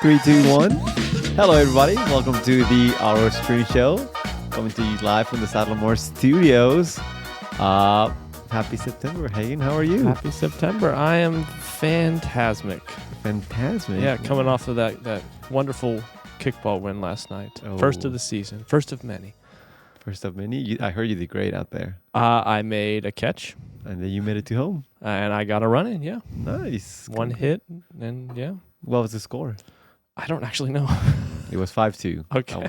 Three, two, one. Hello, everybody. Welcome to the Our Screen Show. Coming to you live from the Saddlemore Studios. Happy September, Hagen. How are you? Happy September. I am phantasmic. Fantastic. Yeah, coming off of that wonderful kickball win last night. Oh. First of the season. First of many. First of many. I heard you did great out there. I made a catch. And then you made it to home. And I got a run in, yeah. Nice. One hit, and yeah. What was the score? I don't actually know. It was 5-2. Okay.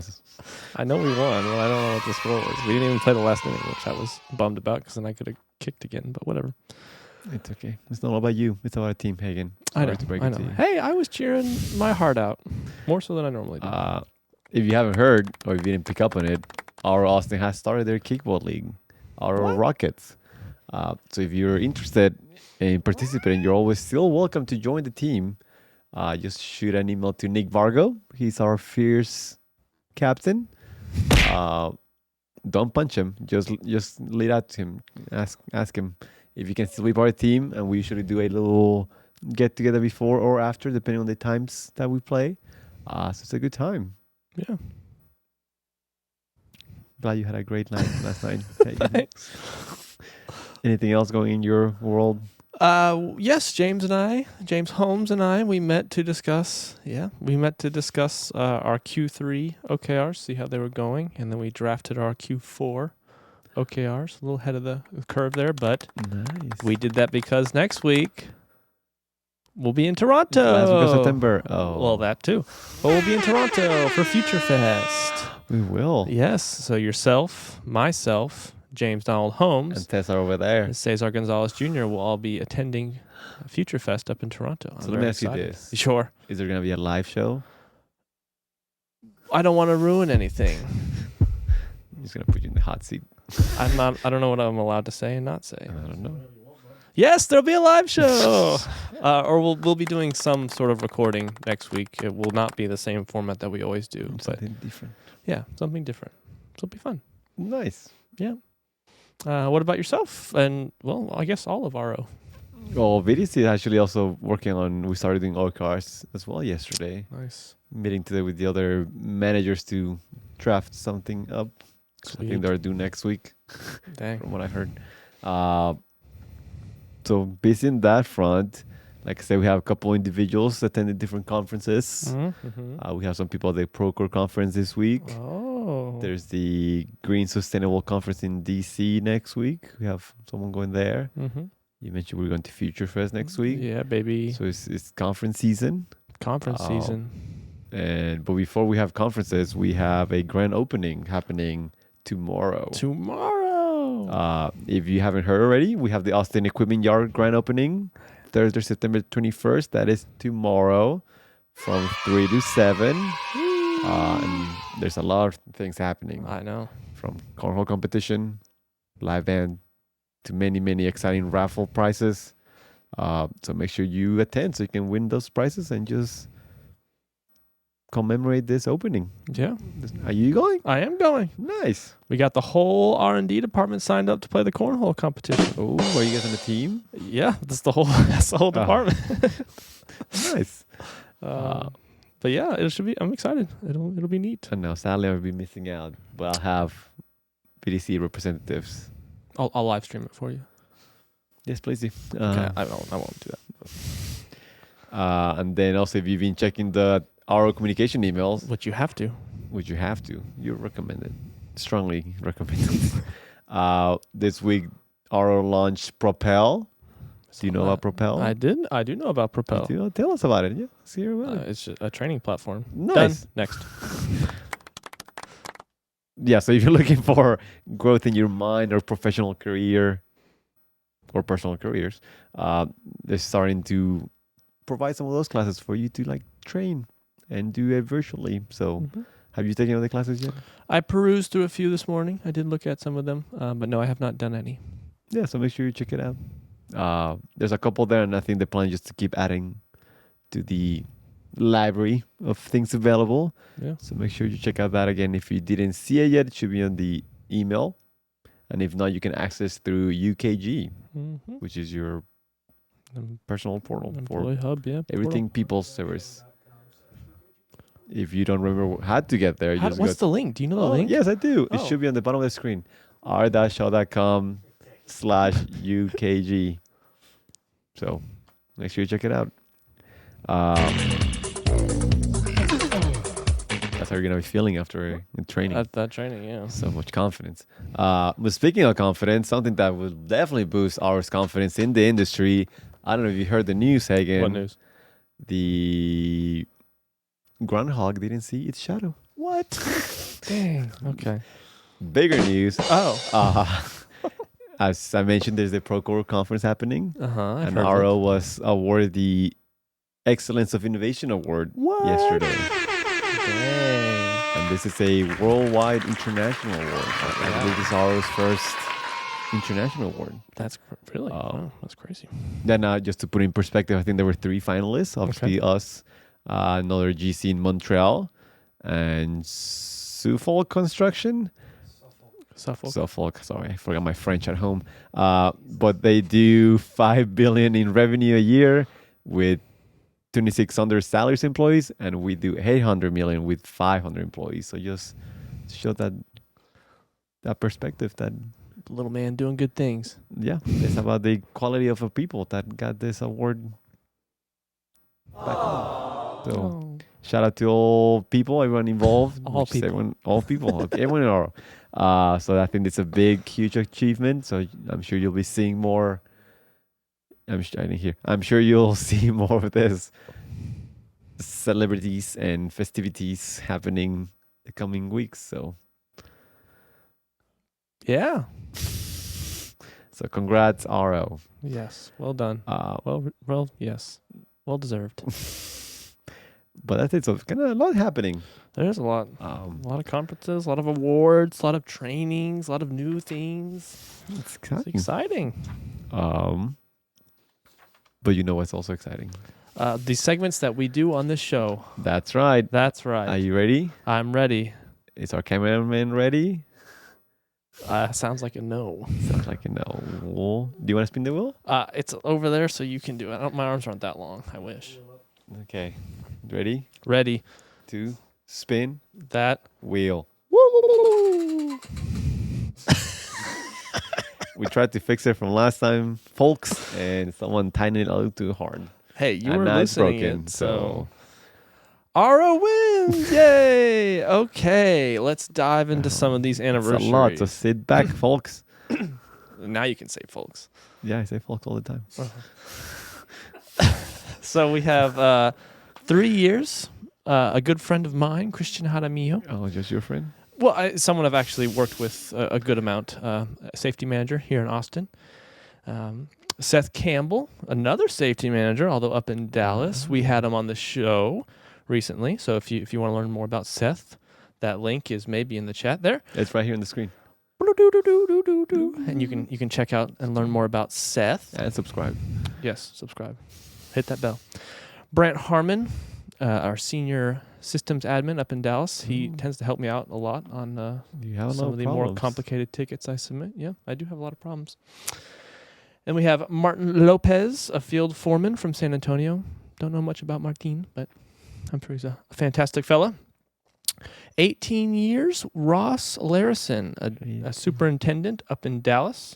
I know we won. Well, I don't know what the score was. We didn't even play the last inning, which I was bummed about because then I could have kicked again, but whatever. It's okay. It's not all about you. It's about Team Hagen. I know. Hey, I was cheering my heart out. More so than I normally do. If you haven't heard or if you didn't pick up on it, our Austin has started their kickball league, our Rockets. So if you're interested in participating, you're always still welcome to join the team. Just shoot an email to Nick Vargo. He's our fierce captain. Don't punch him. Just lead out to him. Ask him if you can still be part of the team. And we usually do a little get together before or after, depending on the times that we play. So it's a good time. Yeah. Glad you had a great night last night. Thanks. Anything else going in your world? Yes, James Holmes and I, we met to discuss our Q3 OKRs, see how they were going, and then we drafted our Q4 OKRs, a little ahead of the curve there, but Nice. we did that because next week we'll be in Toronto. Last week of September. Oh. Well, that too. But we'll be in Toronto for Future Fest. We will. Yes, so yourself, myself, James Donald Holmes, And Tessa over there. and Cesar Gonzalez Jr. will all be attending Future Fest up in Toronto. So let me ask you this. Sure. Is there going to be a live show? I don't want to ruin anything. I'm just going to put you in the hot seat. I don't know what I'm allowed to say and not say. I don't know. Yes, there'll be a live show. Or we'll be doing some sort of recording next week. It will not be the same format that we always do. But Something different. yeah, something different. So it'll be fun. Nice. Yeah. What about yourself? And, well, I guess all of RO. Well, VDC is actually also working on, we started doing OKRs as well yesterday. Nice. Meeting today with the other managers to draft something up. I think they're due next week, Dang. from what I heard. So busy in that front. Like I said, we have a couple individuals attending different conferences. Mm-hmm. We have some people at the Procore conference this week. Oh. There's the Green Sustainable Conference in DC next week. We have someone going there. Mm-hmm. You mentioned we're going to Future Fest next week. Yeah, baby. So it's conference season. Conference season. But before we have conferences, we have a grand opening happening tomorrow. If you haven't heard already, we have the Austin Equipment Yard grand opening Thursday, September 21st. That is tomorrow from 3 to 7. And there's a lot of things happening. I know. From cornhole competition, live band, to many, many exciting raffle prizes. So make sure you attend so you can win those prizes and just commemorate this opening. Yeah. Are you going? I am going. Nice. We got the whole R&D department signed up to play the cornhole competition. Oh, are you guys on the team? Yeah, that's the whole department. Nice. But yeah, it should be. I'm excited. It'll be neat. I know. Sadly, I'll be missing out, but I'll have BDC representatives. I'll live stream it for you. Yes, please do. Okay, I won't do that. And then also, if you've been checking the RO communication emails, Which you have to. you're recommended. Strongly recommended. This week, RO launched Propel. Do you know about Propel? I do know about Propel. Tell us about it. Yeah, let's hear about it. It's just a training platform. Nice. Done. Next. Yeah, so if you're looking for growth in your mind or professional career or personal careers, they're starting to provide some of those classes for you to like train and do it virtually. So have you taken other classes yet? I perused through a few this morning. I did look at some of them, but no, I have not done any. Yeah, so make sure you check it out. There's a couple there, and I think the plan is just to keep adding to the library of things available. Yeah. So make sure you check out that again. If you didn't see it yet, it should be on the email. And if not, you can access through UKG, which is your personal portal Employee for hub, yeah. everything people service. If you don't remember how to get there, just What's go. the link? Do you know the link? Yes, I do. It Oh. should be on the bottom of the screen. r-shaw.com/UKG. So make sure you check it out. That's how you're going to be feeling after training. At that training, yeah. So much confidence. But speaking of confidence, something that will definitely boost our confidence in the industry. I don't know if you heard the news, Hagen. What news? The groundhog didn't see its shadow. What? Dang. Okay. Bigger news. Oh. As I mentioned, there's the Procore conference happening. I've And heard RO was awarded the Excellence of Innovation Award yesterday. Dang. And this is a worldwide international award. I believe this is RO's first international award. That's really that's crazy. Then just to put it in perspective, I think there were 3 finalists. Obviously us, another GC in Montreal, and Suffolk Construction. Suffolk. Sorry, I forgot my French at home. But they do $5 billion in revenue a year with 2,600 salaries employees, and we do $800 million with 500 employees. So just show that perspective that Little man doing good things. it's about the quality of a people that got this award back home. So shout out to all people, everyone involved. All people. Everyone in RO. So I think it's a big, huge achievement. So I'm sure you'll be seeing more. I'm sure you'll see more of this celebrities and festivities happening the coming weeks. So Yeah. so congrats, RO. Yes. Well done. Well, yes. Well deserved. But that's it. So kind of a lot happening. There's a lot of conferences, a lot of awards, a lot of trainings, a lot of new things. It's It's exciting. But you know what's also exciting? The segments that we do on this show. That's right. That's right. Are you ready? I'm ready. Is our cameraman ready? Sounds like a no. Sounds like a no. Do you want to spin the wheel? It's over there, so you can do it. My arms aren't that long. I wish. Okay. Ready? Ready. To spin That. wheel. We tried to fix it from last time, folks, and someone tightened it a little too hard. Hey, you And were now it's listening broken. in, So RO wins! Yay! Okay, let's dive into some of these it's a anniversaries. lot. So sit back, folks. Now you can say folks. Yeah, I say folks all the time. So we have 3 years. A good friend of mine, Christian Jaramillo. Oh, just your friend? Well, someone I've actually worked with a good amount. Safety manager here in Austin. Seth Campbell, another safety manager, although up in Dallas. We had him on the show recently. So if you want to learn more about Seth, that link is maybe in the chat there. It's right here on the screen. And you can check out and learn more about Seth. And subscribe. Yes, subscribe. Hit that bell. Brant Harmon, our senior systems admin up in Dallas. He tends to help me out a lot on You have a some lot of the problems. more complicated tickets I submit. Yeah, I do have a lot of problems. And we have Martin Lopez, a field foreman from San Antonio. Don't know much about Martin, but I'm sure he's a fantastic fella. 18 years, Ross Larison, a superintendent up in Dallas.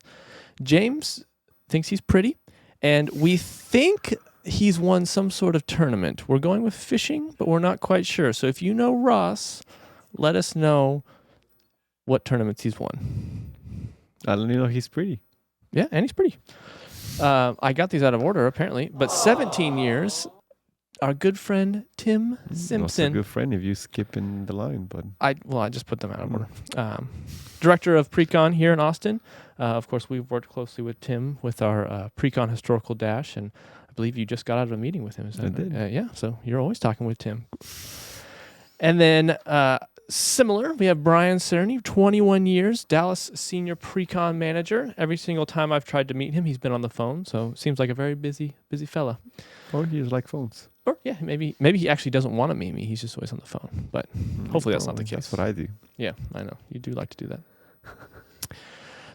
James thinks he's pretty, and we think he's won some sort of tournament. We're going with fishing, but we're not quite sure. So if you know Ross, let us know what tournaments he's won. I don't even know he's pretty. Yeah, and he's pretty. I got these out of order, apparently. But 17 years, our good friend Tim Also a Simpson. good friend if you skip in the line, but I just put them out of order. Director of Precon here in Austin. Of course, we've worked closely with Tim with our Precon Historical Dash, and I believe you just got out of a meeting with him. Is that I did. Yeah, so you're always talking with Tim. And then similar, we have Brian Cerny, 21 years, Dallas Senior Precon Manager. Every single time I've tried to meet him, he's been on the phone, so seems like a very busy fella. or he's like phones. Or yeah, maybe he actually doesn't want to meet me. He's just always on the phone. But hopefully that's not the case. That's what I do. Yeah, I know. You do like to do that.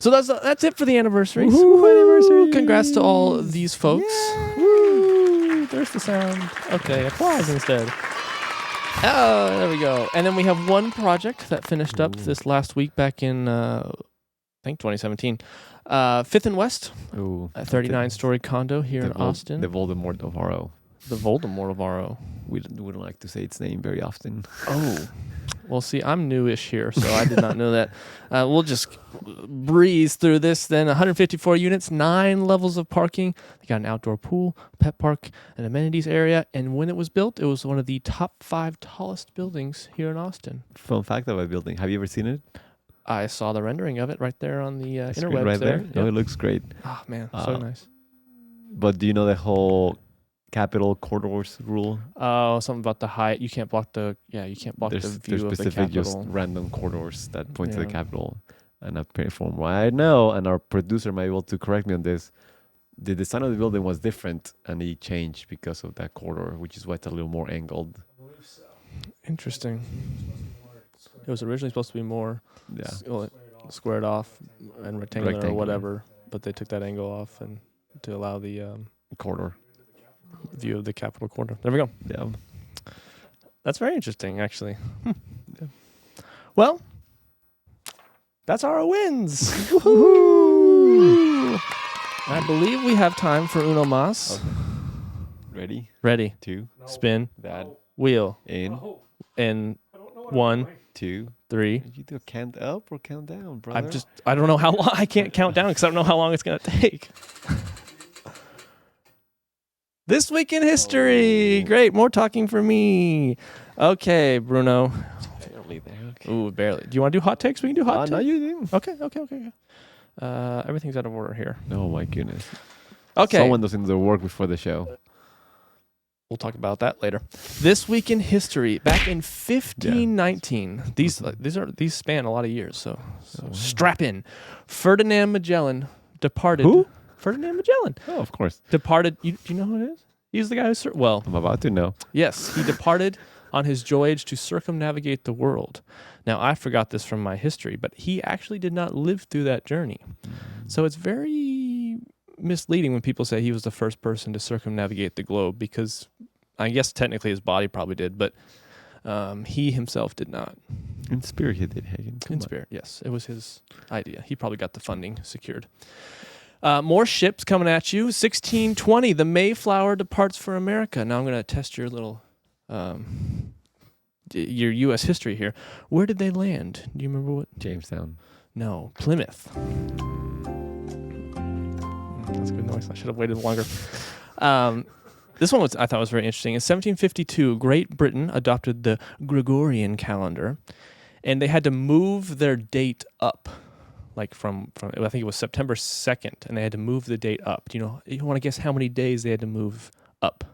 So that's it for the anniversaries. Woohoo, anniversary! Congrats to all these folks. Yeah. Woo! There's the sound. Okay, applause instead. Oh, there we go. And then we have one project that finished up this last week back in, I think, 2017. Fifth and West, Ooh, a 39-story condo here in Austin. The Voldemort of RO. The Voldemort of RO. We wouldn't like to say its name very often. Oh. Well, see, I'm newish here, so I did not know that. We'll just breeze through this then. 154 units, 9 levels of parking. They got an outdoor pool, pet park, an amenities area. And when it was built, it was one of the top 5 tallest buildings here in Austin. Fun fact about building. Have you ever seen it? I saw the rendering of it right there on the interwebs right there. Yep. Oh, it looks great. Oh, man, so nice. But do you know the whole capital corridors rule? Oh, something about the height. You can't block the view of the specific just Capitol. random corridors that point to the Capitol. And from what I know, and our producer might be able to correct me on this, the design of the building was different and it changed because of that corridor, which is why it's a little more angled. Interesting. It was originally supposed to be more squared off and rectangular or whatever, but they took that angle off and to allow the corridor view of the Capitol corridor. There we go. Yeah. That's very interesting, actually. Yeah. Well, that's our wins. Woohoo! I believe we have time for Uno Mas. Okay. Ready. 2. Spin. That. Wheel. In. 1, 2, 3. Did you do a count up or count down, brother? I don't know how long. I can't count down because I don't know how long it's going to take. This week in history. Great. More talking for me. Okay, Bruno. Barely there. Okay. Ooh, barely. Do you want to do hot takes? We can do hot takes. No, you didn't. Okay. Everything's out of order here. Oh, my goodness. Okay. Someone doesn't do their work before the show. We'll talk about that later. This week in history, back in 1519. These span a lot of years, so strap in. Ferdinand Magellan departed. Who? Ferdinand Magellan. Oh, of course. Departed. Do you know who it is? He's the guy who... I'm about to know. Yes, he departed on his voyage to circumnavigate the world. Now, I forgot this from my history, but he actually did not live through that journey. So it's very misleading when people say he was the first person to circumnavigate the globe, because I guess technically his body probably did, but he himself did not. In spirit, he did, Hagen. In spirit, yes. It was his idea. He probably got the funding secured. More ships coming at you. 1620, the Mayflower departs for America. Now I'm going to test your little, your U.S. history here. Where did they land? Do you remember what? Jamestown. No, Plymouth. That's good noise. I should have waited longer. This one I thought was very interesting. In 1752, Great Britain adopted the Gregorian calendar, and they had to move their date up. Like from I think it was September 2nd, and they had to move the date up. Do you want to guess how many days they had to move up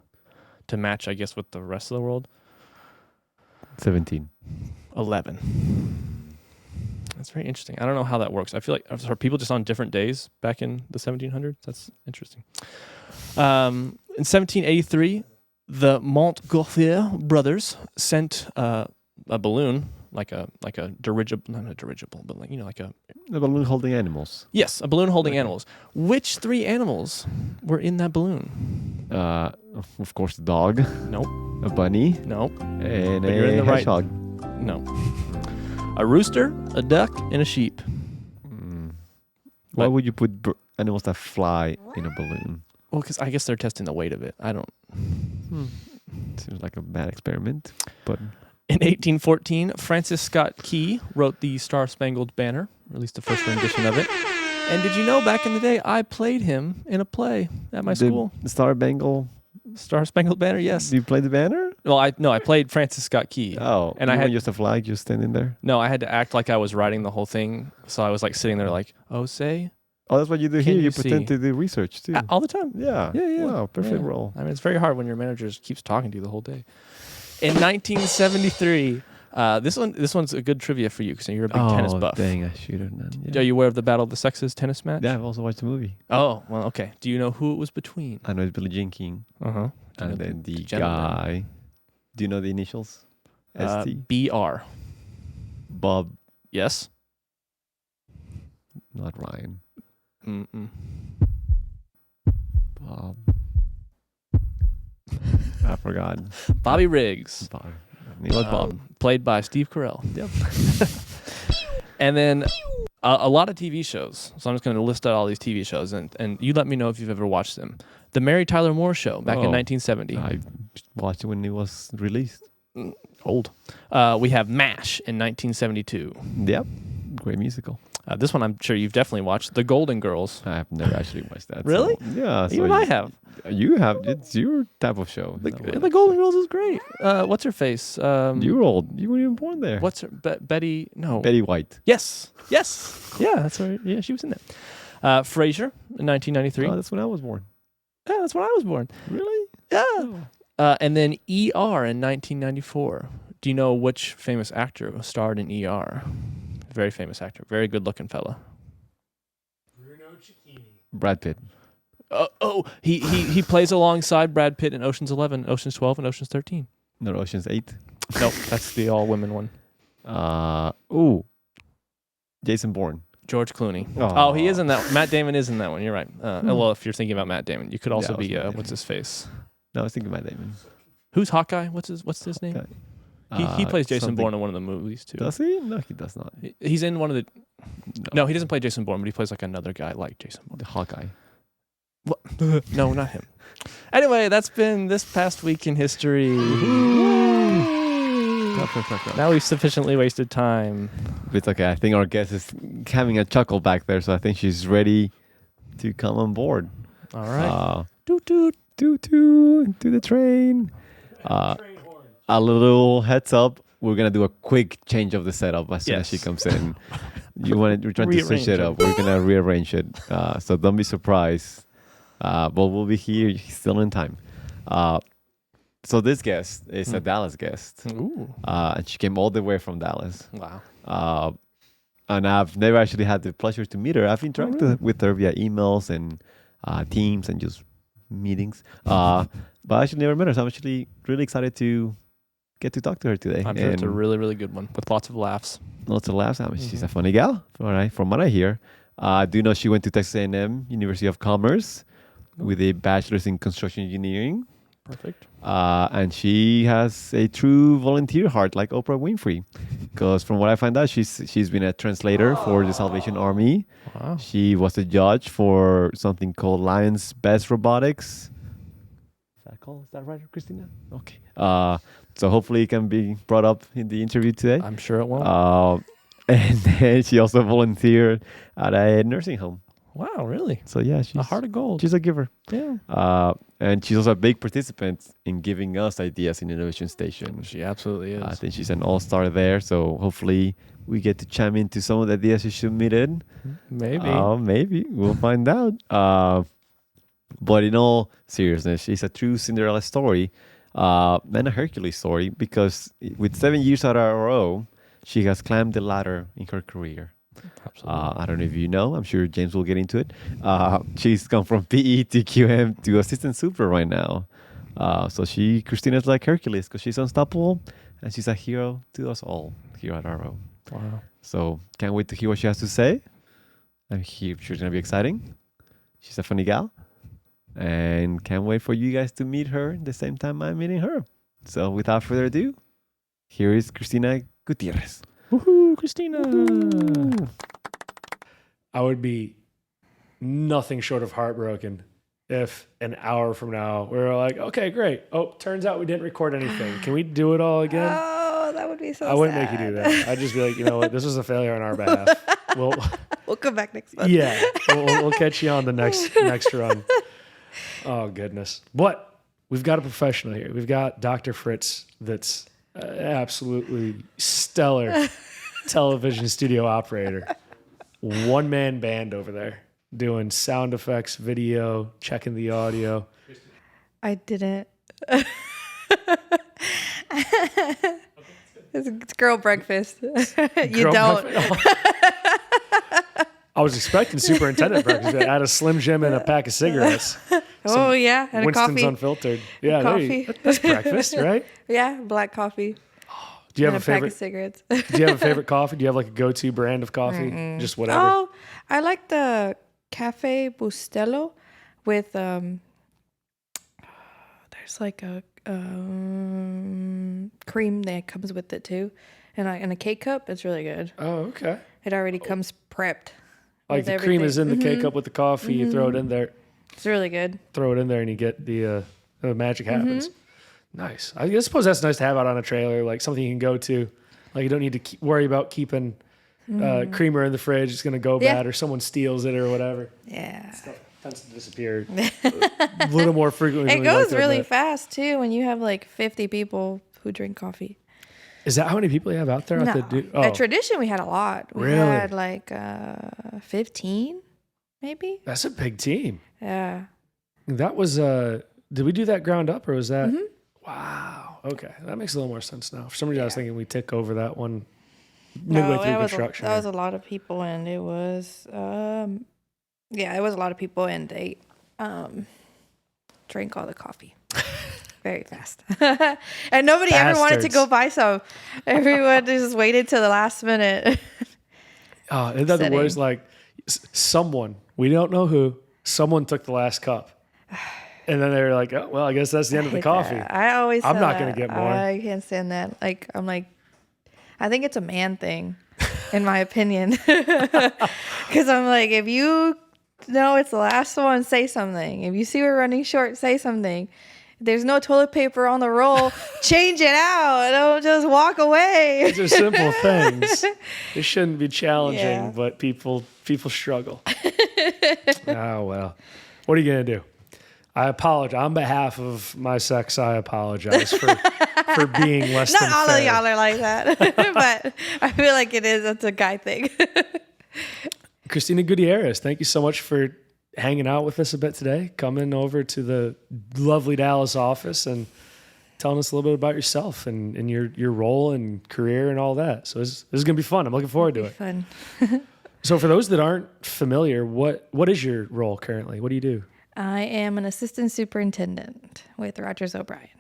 to match, I guess, with the rest of the world? 17. 11. That's very interesting. I don't know how that works. I feel like, are people just on different days back in the 1700s? That's interesting. In 1783, the Montgolfier brothers sent a balloon, like a dirigible, not a dirigible, but like a balloon holding animals. Yes, a balloon holding animals. Which 3 animals were in that balloon? Of course, the dog. Nope. A bunny. Nope. And But you're in a the right- hedgehog. No. A rooster, a duck, and a sheep. Why would you put animals that fly in a balloon? Well, because I guess they're testing the weight of it. I don't. Seems like a bad experiment, but... In 1814, Francis Scott Key wrote the Star-Spangled Banner, or at least the first rendition of it. And did you know back in the day, I played him in a play at my school? The Star-Spangled Banner, yes. Do you play the banner? Well, I played Francis Scott Key. Oh, and I had just a flag just standing there? No, I had to act like I was writing the whole thing. So I was like sitting there like, say. Oh, that's what you do Can here. you You pretend to do research too. All the time. Yeah. Yeah. Wow, perfect role. I mean, it's very hard when your manager just keeps talking to you the whole day. In 1973, this one's a good trivia for you because you're a big tennis buff. Dang, I should have known. Yeah. Are you aware of the Battle of the Sexes tennis match? Yeah, I've also watched the movie. Oh, well, okay. Do you know who it was between? I know it's Billie Jean King. Uh-huh. And then the guy. Do you know the initials? ST? BR. Bob. Yes. Not Ryan. Mm-mm. Bob. I forgot. Bobby Riggs. He was Bob. Played by Steve Carell. Yep. And then a lot of TV shows. So I'm just going to list out all these TV shows, and you let me know if you've ever watched them. The Mary Tyler Moore Show back in 1970. I watched it when it was released. Old. We have MASH in 1972. Yep. Great musical. This one I'm sure you've definitely watched. The Golden Girls. I have never actually watched that. Really? So, yeah. Even I have. You have. It's your type of show. The Golden Girls is great. What's her face? You were old. You weren't even born there. What's her? Betty? No. Betty White. Yes. Yeah, that's right. Yeah, she was in that. Frasier in 1993. Oh, that's when I was born. Yeah, that's when I was born. Really? Yeah. Oh. And then ER in 1994. Do you know which famous actor starred in ER? Very famous actor. Very good-looking fella. Brad Pitt. He plays alongside Brad Pitt in Ocean's 11, Ocean's 12, and Ocean's 13. Not Ocean's 8. Nope, that's the all-women one. Jason Bourne. George Clooney. Oh. Oh, he is in that. Matt Damon is in that one. You're right. Well, if you're thinking about Matt Damon, you could also Yeah, be Matt what's his face? No, I was thinking Matt Damon. Who's Hawkeye? What's his name? He plays Jason Bourne in one of the movies too. Does he? No, he does not. He's in one of the. No, he doesn't play Jason Bourne, but he plays like another guy like Jason Bourne. The Hawkeye. What? No, not him. Anyway, that's been this past week in history. Now we've sufficiently wasted time. It's okay. I think our guest is having a chuckle back there, so I think she's ready to come on board. All right. Toot toot toot toot to the train. A little heads up. We're gonna do a quick change of the setup as soon as she comes in. We're trying to switch it up. We're gonna rearrange it. So don't be surprised. But we'll be here still in time. So this guest is a Dallas guest. Ooh. And she came all the way from Dallas. Wow. And I've never actually had the pleasure to meet her. I've interacted with her via emails and Teams and just meetings. But I actually never met her. So I'm actually really excited to get to talk to her today. I'm sure it's a really, really good one with lots of laughs. Lots of laughs. I mean, she's a funny gal, from what I hear. I do know she went to Texas A&M University of Commerce with a bachelor's in construction engineering. Perfect. And she has a true volunteer heart like Oprah Winfrey. Because from what I find out, she's been a translator for the Salvation Army. Wow. She was a judge for something called Lions Best Robotics. Is that right, Cristina? Okay. So hopefully it can be brought up in the interview today. I'm sure it won't. And then she also volunteered at a nursing home. Wow, really? So yeah, she's a heart of gold. She's a giver. Yeah. And she's also a big participant in giving us ideas in Innovation Station. She absolutely is. I think she's an all-star there. So hopefully we get to chime into some of the ideas she submitted. Maybe. Maybe. We'll find out. But in all seriousness, she's a true Cinderella story and a Hercules story because with 7 years at RO, she has climbed the ladder in her career. Absolutely. I don't know if you know. I'm sure James will get into it. She's gone from PE to QM to assistant super right now. So Christina's like Hercules because she's unstoppable and she's a hero to us all here at RO. Wow. So can't wait to hear what she has to say. I'm sure it's going to be exciting. She's a funny gal. And can't wait for you guys to meet her the same time I'm meeting her. So without further ado, here is Cristina Gutierrez. Woohoo, Cristina. Woo. I would be nothing short of heartbroken if an hour from now we were like, okay, great. Oh, turns out we didn't record anything. Can we do it all again? Oh, that would be so sad. I wouldn't make you do that. I'd just be like, you know what? This was a failure on our behalf. We'll come back next month. Yeah, we'll catch you on the next run. Oh, goodness. But we've got a professional here. We've got Dr. Fritz that's absolutely stellar television studio operator. One-man band over there doing sound effects, video, checking the audio. I didn't. It's girl breakfast. You don't. I was expecting superintendent breakfast. Add a Slim Jim and a pack of cigarettes. Oh, yeah. And Winston's a coffee. Unfiltered. Yeah, Coffee. That's breakfast, right? Yeah, black coffee. Do you have and a pack favorite? of cigarettes. Do you have a favorite coffee? Do you have like a go-to brand of coffee? Just whatever. Oh, I like the Cafe Bustelo with there's like cream that comes with it too, and in a cake cup. It's really good. Oh, okay. It already comes prepped. Like with the everything. cream is in the K-Cup with the coffee. You throw it in there. It's really good. Throw it in there and you get the magic happens. Nice. I suppose that's nice to have out on a trailer, like something you can go to. Like you don't need to worry about keeping creamer in the fridge. It's going to go bad or someone steals it or whatever. Yeah. Stuff tends to disappear a little more frequently. It goes really fast too when you have like 50 people who drink coffee. Is that how many people you have out there? No. Oh, At Tradition, we had a lot. We Really? had like 15, maybe. that's a big team. Yeah. That was, did we do that ground up or was that? Wow. Okay. That makes a little more sense now. For some reason, I was thinking we took over that one midway through construction. That was a lot of people, and it was, it was a lot of people, and they drank all the coffee very fast. And nobody ever wanted to go buy some. Everyone just waited till the last minute. Oh, isn't that the worst? Like someone, we don't know who, someone took the last cup. And then they were like, oh, well, I guess that's the end of the coffee. I'm not going to get more. I can't stand that. Like, I'm like, I think it's a man thing, in my opinion. Because I'm like, if you know it's the last one, say something. If you see we're running short, say something. There's no toilet paper on the roll, change it out. Don't just walk away. These are simple things. It shouldn't be challenging, but people struggle. Oh, well. What are you going to do? I apologize. On behalf of my sex, I apologize for being less than fair. Not all of y'all are like that, but I feel like it's a guy thing. Cristina Gutierrez, thank you so much for hanging out with us a bit today, coming over to the lovely Dallas office and telling us a little bit about yourself and your role and career and all that. So this is going to be fun. I'm looking forward to it. Fun. So for those that aren't familiar, what is your role currently? What do you do? I am an assistant superintendent with Rogers O'Brien.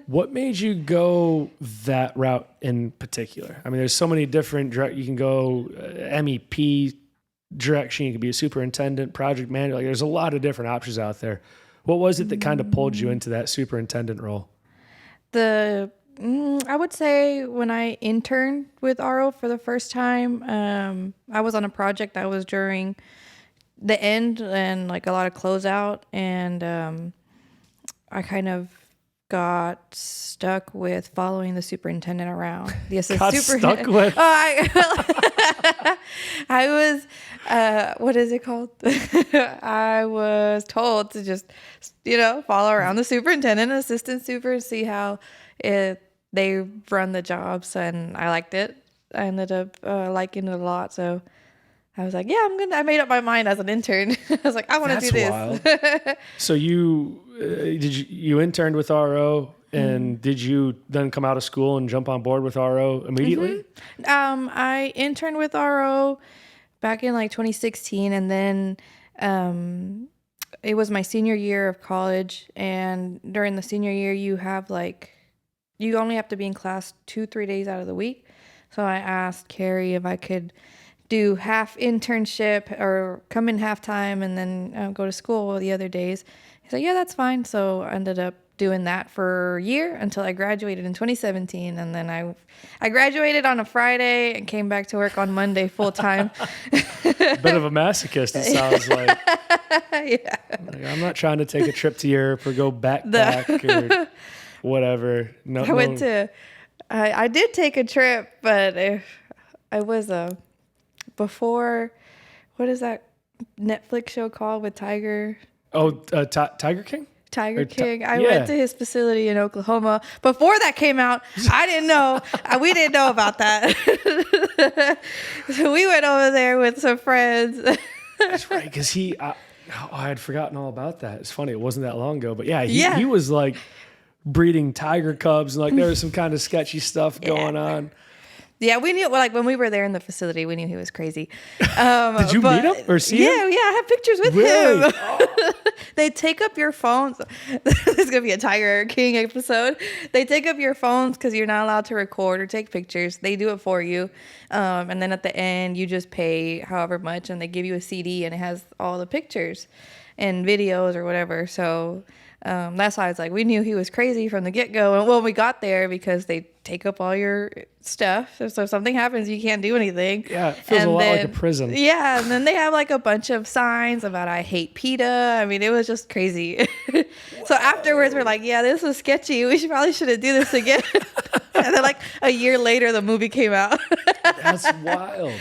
What made you go that route in particular? I mean, there's so many different you can go MEP direction. You could be a superintendent, project manager. Like there's a lot of different options out there. What was it that kind of pulled you into that superintendent role? I would say when I interned with RO for the first time, I was on a project that was during the end and like a lot of closeout, and I kind of got stuck with following the superintendent around. The assistant stuck with? I was, what is it called? I was told to just, follow around the superintendent, assistant super, and see how they run the jobs, and I liked it. I ended up liking it a lot, so I was like, yeah, I made up my mind as an intern. I was like, I want to do this. Wild. So you interned with RO, and did you then come out of school and jump on board with RO immediately? I interned with RO back in like 2016, and then it was my senior year of college. And during the senior year, you only have to be in class 2-3 days out of the week. So I asked Carrie if I could do half internship or come in halftime and then go to school the other days. He said, yeah, that's fine. So I ended up doing that for a year until I graduated in 2017. And then I graduated on a Friday and came back to work on Monday full time. Bit of a masochist, it sounds like. Yeah. Like, I'm not trying to take a trip to Europe or go backpack or whatever. No, I did take a trip, but I was before, what is that Netflix show called with Tiger? Oh, Tiger King? Tiger King. I went to his facility in Oklahoma. Before that came out, I didn't know. We didn't know about that. So we went over there with some friends. That's right, because I had forgotten all about that. It's funny, it wasn't that long ago. But he was like breeding tiger cubs, and like there was some kind of sketchy stuff going on. Yeah, we knew, like, when we were there in the facility, we knew he was crazy. Did you meet him or see him? Yeah, I have pictures with him. Oh. They take up your phones. This is going to be a Tiger King episode. They take up your phones because you're not allowed to record or take pictures. They do it for you. And then at the end, you just pay however much, and they give you a CD, and it has all the pictures. in videos or whatever. So that's why it's like we knew he was crazy from the get-go. And when we got there, because they take up all your stuff, so if something happens, you can't do anything. Yeah, it feels a lot like a prison. Yeah, and then they have like a bunch of signs about I hate PETA. I mean, it was just crazy. So afterwards, we're like, yeah, this was sketchy. We probably shouldn't do this again. And then like a year later, the movie came out. That's wild.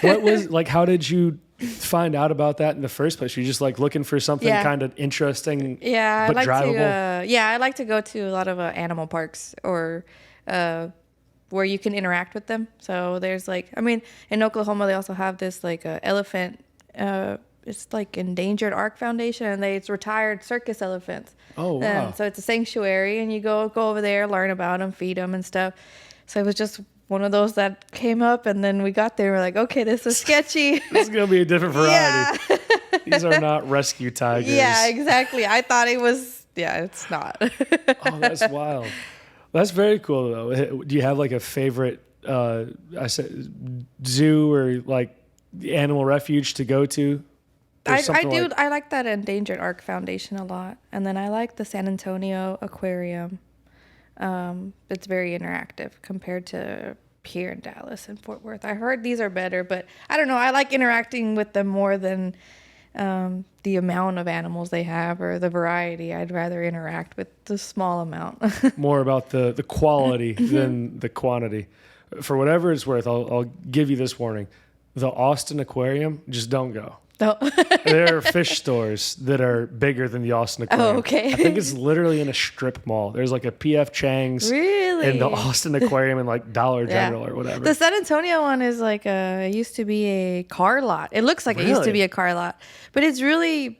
What was like? How did you find out about that in the first place? You're just like looking for something kind of interesting, yeah, but I like drivable. I like to go to a lot of animal parks or where you can interact with them. So there's like, I mean, in Oklahoma they also have this like elephant. It's like Endangered Ark Foundation, and it's retired circus elephants. Oh wow! So it's a sanctuary, and you go over there, learn about them, feed them, and stuff. So it was just one of those that came up, and then we got there. We're like, okay, this is sketchy. This is gonna be a different variety. Yeah. These are not rescue tigers. Yeah, exactly. I thought it was. Yeah, it's not. Oh, that's wild. That's very cool though. Do you have like a favorite zoo or like animal refuge to go to? I do. I like that Endangered Ark Foundation a lot, and then I like the San Antonio Aquarium. It's very interactive compared to here in Dallas and Fort Worth. I heard these are better, but I don't know. I like interacting with them more than the amount of animals they have or the variety. I'd rather interact with the small amount. More about the quality than the quantity. For whatever it's worth, I'll give you this warning. The Austin Aquarium, just don't go. No. There are fish stores that are bigger than the Austin Aquarium. Oh, okay. I think it's literally in a strip mall. There's like a P.F. Chang's Really? and the Austin Aquarium and like Dollar General or whatever. The San Antonio one is like it used to be a car lot. It looks like it used to be a car lot, but it's really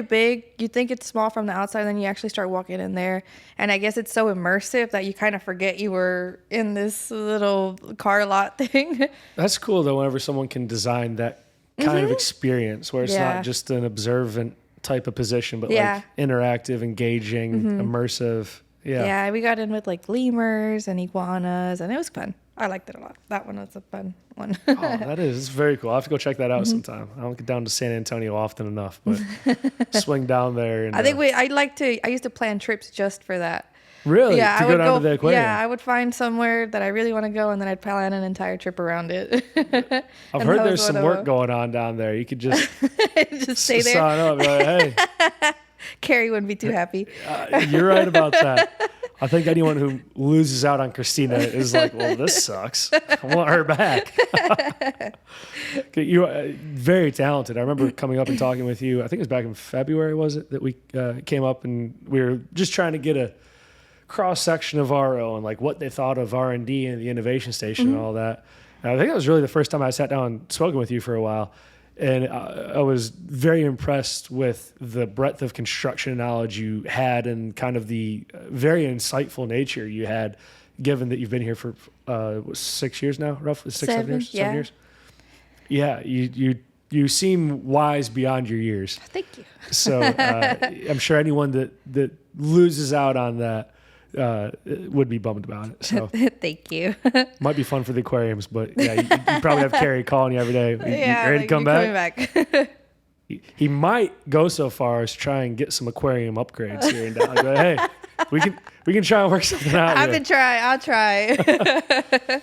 big. You think it's small from the outside, then you actually start walking in there, and I guess it's so immersive that you kind of forget you were in this little car lot thing. That's cool though. Whenever someone can design that kind of experience where it's not just an observant type of position, but like interactive, engaging, immersive. Yeah, we got in with like lemurs and iguanas, and it was fun. I liked it a lot. That one was a fun one. Oh, that is. It's very cool. I have to go check that out sometime. I don't get down to San Antonio often enough, but swing down there. And, I used to plan trips just for that. Really? Yeah, to I go would down to the aquarium? Yeah, I would find somewhere that I really want to go, and then I'd plan an entire trip around it. I've heard there's some work going on down there. You could just stay there. Sign up. Be like, hey, Carrie wouldn't be too happy. You're right about that. I think anyone who loses out on Cristina is like, well, this sucks. I want her back. You are very talented. I remember coming up and talking with you. I think it was back in February, was it, that we came up and we were just trying to get a cross section of RO and like what they thought of R&D and the innovation station and all that. And I think that was really the first time I sat down and spoken with you for a while. And I was very impressed with the breadth of construction knowledge you had and kind of the very insightful nature you had, given that you've been here for 6 years now, roughly 7 years. 7 years. Yeah, you seem wise beyond your years. Thank you. So I'm sure anyone that loses out on that would be bummed about it. So thank you. Might be fun for the aquariums, but yeah, you probably have Carrie calling you every day. You ready to come back? Coming back. He might go so far as to try and get some aquarium upgrades here in Dallas. But, hey, we can try and work something out. I'll try.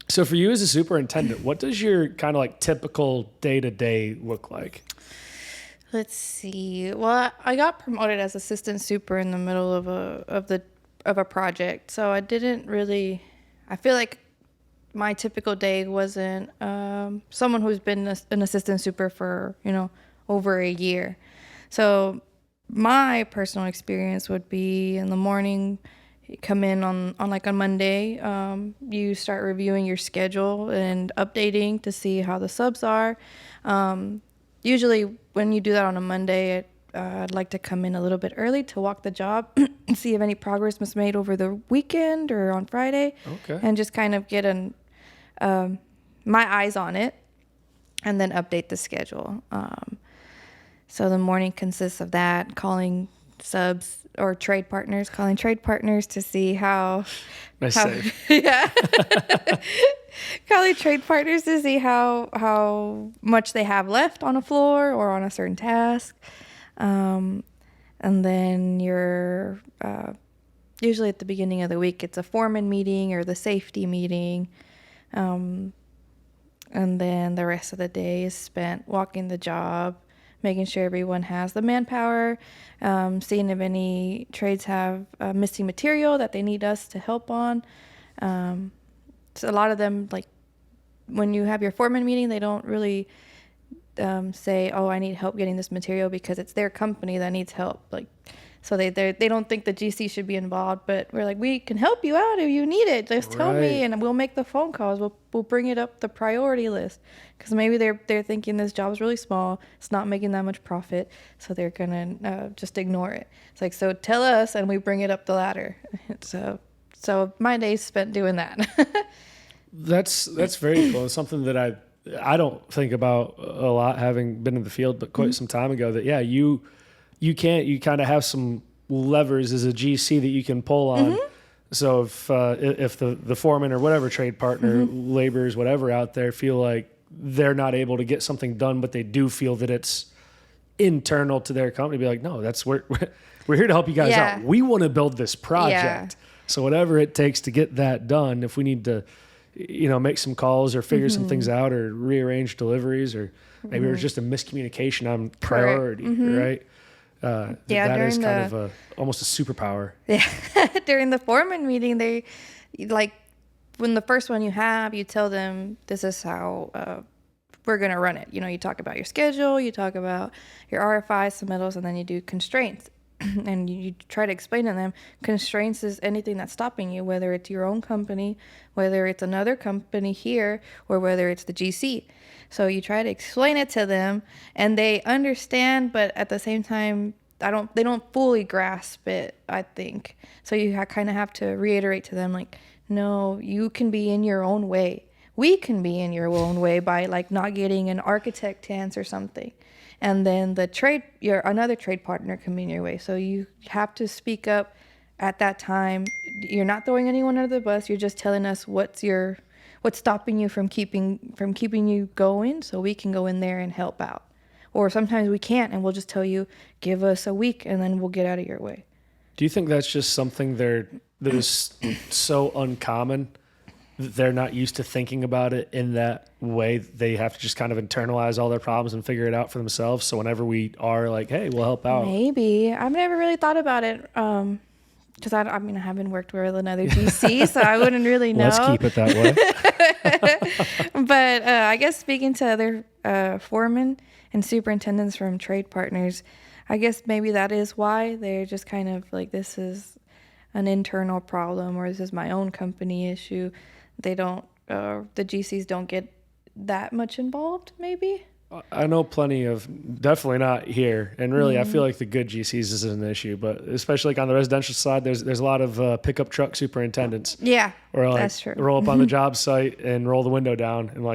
So for you as a superintendent, what does your kind of like typical day-to-day look like? Let's see. Well, I got promoted as assistant super in the middle of a project, so I didn't really. I feel like my typical day wasn't someone who's been an assistant super for over a year. So my personal experience would be in the morning. You come in on Monday. You start reviewing your schedule and updating to see how the subs are. Usually when you do that on a Monday, I'd like to come in a little bit early to walk the job and see if any progress was made over the weekend or on Friday. Okay. And just kind of get my eyes on it and then update the schedule. So the morning consists of that, calling subs or calling trade partners to see how. Nice save. Yeah. call the trade partners to see how much they have left on a floor or on a certain task. And then you're usually at the beginning of the week, it's a foreman meeting or the safety meeting. And then the rest of the day is spent walking the job, making sure everyone has the manpower, seeing if any trades have missing material that they need us to help on. So a lot of them, like when you have your foreman meeting, they don't really say, "Oh, I need help getting this material," because it's their company that needs help. Like, so they don't think the GC should be involved. But we're like, we can help you out if you need it. Just tell me, and we'll make the phone calls. We'll bring it up the priority list, because maybe they're thinking this job is really small. It's not making that much profit, so they're gonna just ignore it. It's like, so tell us, and we bring it up the ladder. So my day's spent doing that. That's very cool. It's something that I don't think about a lot, having been in the field, but quite some time ago. That you kind of have some levers as a GC that you can pull on. So if the foreman or whatever trade partner, laborers, whatever out there feel like they're not able to get something done, but they do feel that it's internal to their company, be like, no, we're here to help you guys out. We want to build this project. So whatever it takes to get that done, if we need to, make some calls or figure some things out or rearrange deliveries, or maybe it was just a miscommunication on priority, right? That is kind of almost a superpower. Yeah. During the foreman meeting, they when the first one you tell them this is how we're going to run it. You talk about your schedule, you talk about your RFI submittals, and then you do constraints. And you try to explain to them constraints is anything that's stopping you, whether it's your own company, whether it's another company here, or whether it's the GC. So you try to explain it to them, and they understand, but at the same time, they don't fully grasp it, I think. So you kind of have to reiterate to them, like, no, you can be in your own way. We can be in your own way by not getting an architect to answer something. And then another trade partner can be in your way. So you have to speak up at that time. You're not throwing anyone under the bus. You're just telling us what's stopping you from keeping you going, so we can go in there and help out. Or sometimes we can't, and we'll just tell you, give us a week, and then we'll get out of your way. Do you think that's just something that is so uncommon? They're not used to thinking about it in that way. They have to just kind of internalize all their problems and figure it out for themselves. So whenever we are like, hey, we'll help out. Maybe. I've never really thought about it. Because I haven't worked with another GC, so I wouldn't really know. Let's keep it that way. But I guess speaking to other foremen and superintendents from trade partners, I guess maybe that is why they're just kind of like, this is an internal problem, or this is my own company issue. They don't, the GCs don't get that much involved, maybe. I know plenty of, definitely not here. And really, I feel like the good GCs is an issue, but especially on the residential side, there's a lot of pickup truck superintendents. Yeah, or that's true. Roll up on the job site and roll the window down, and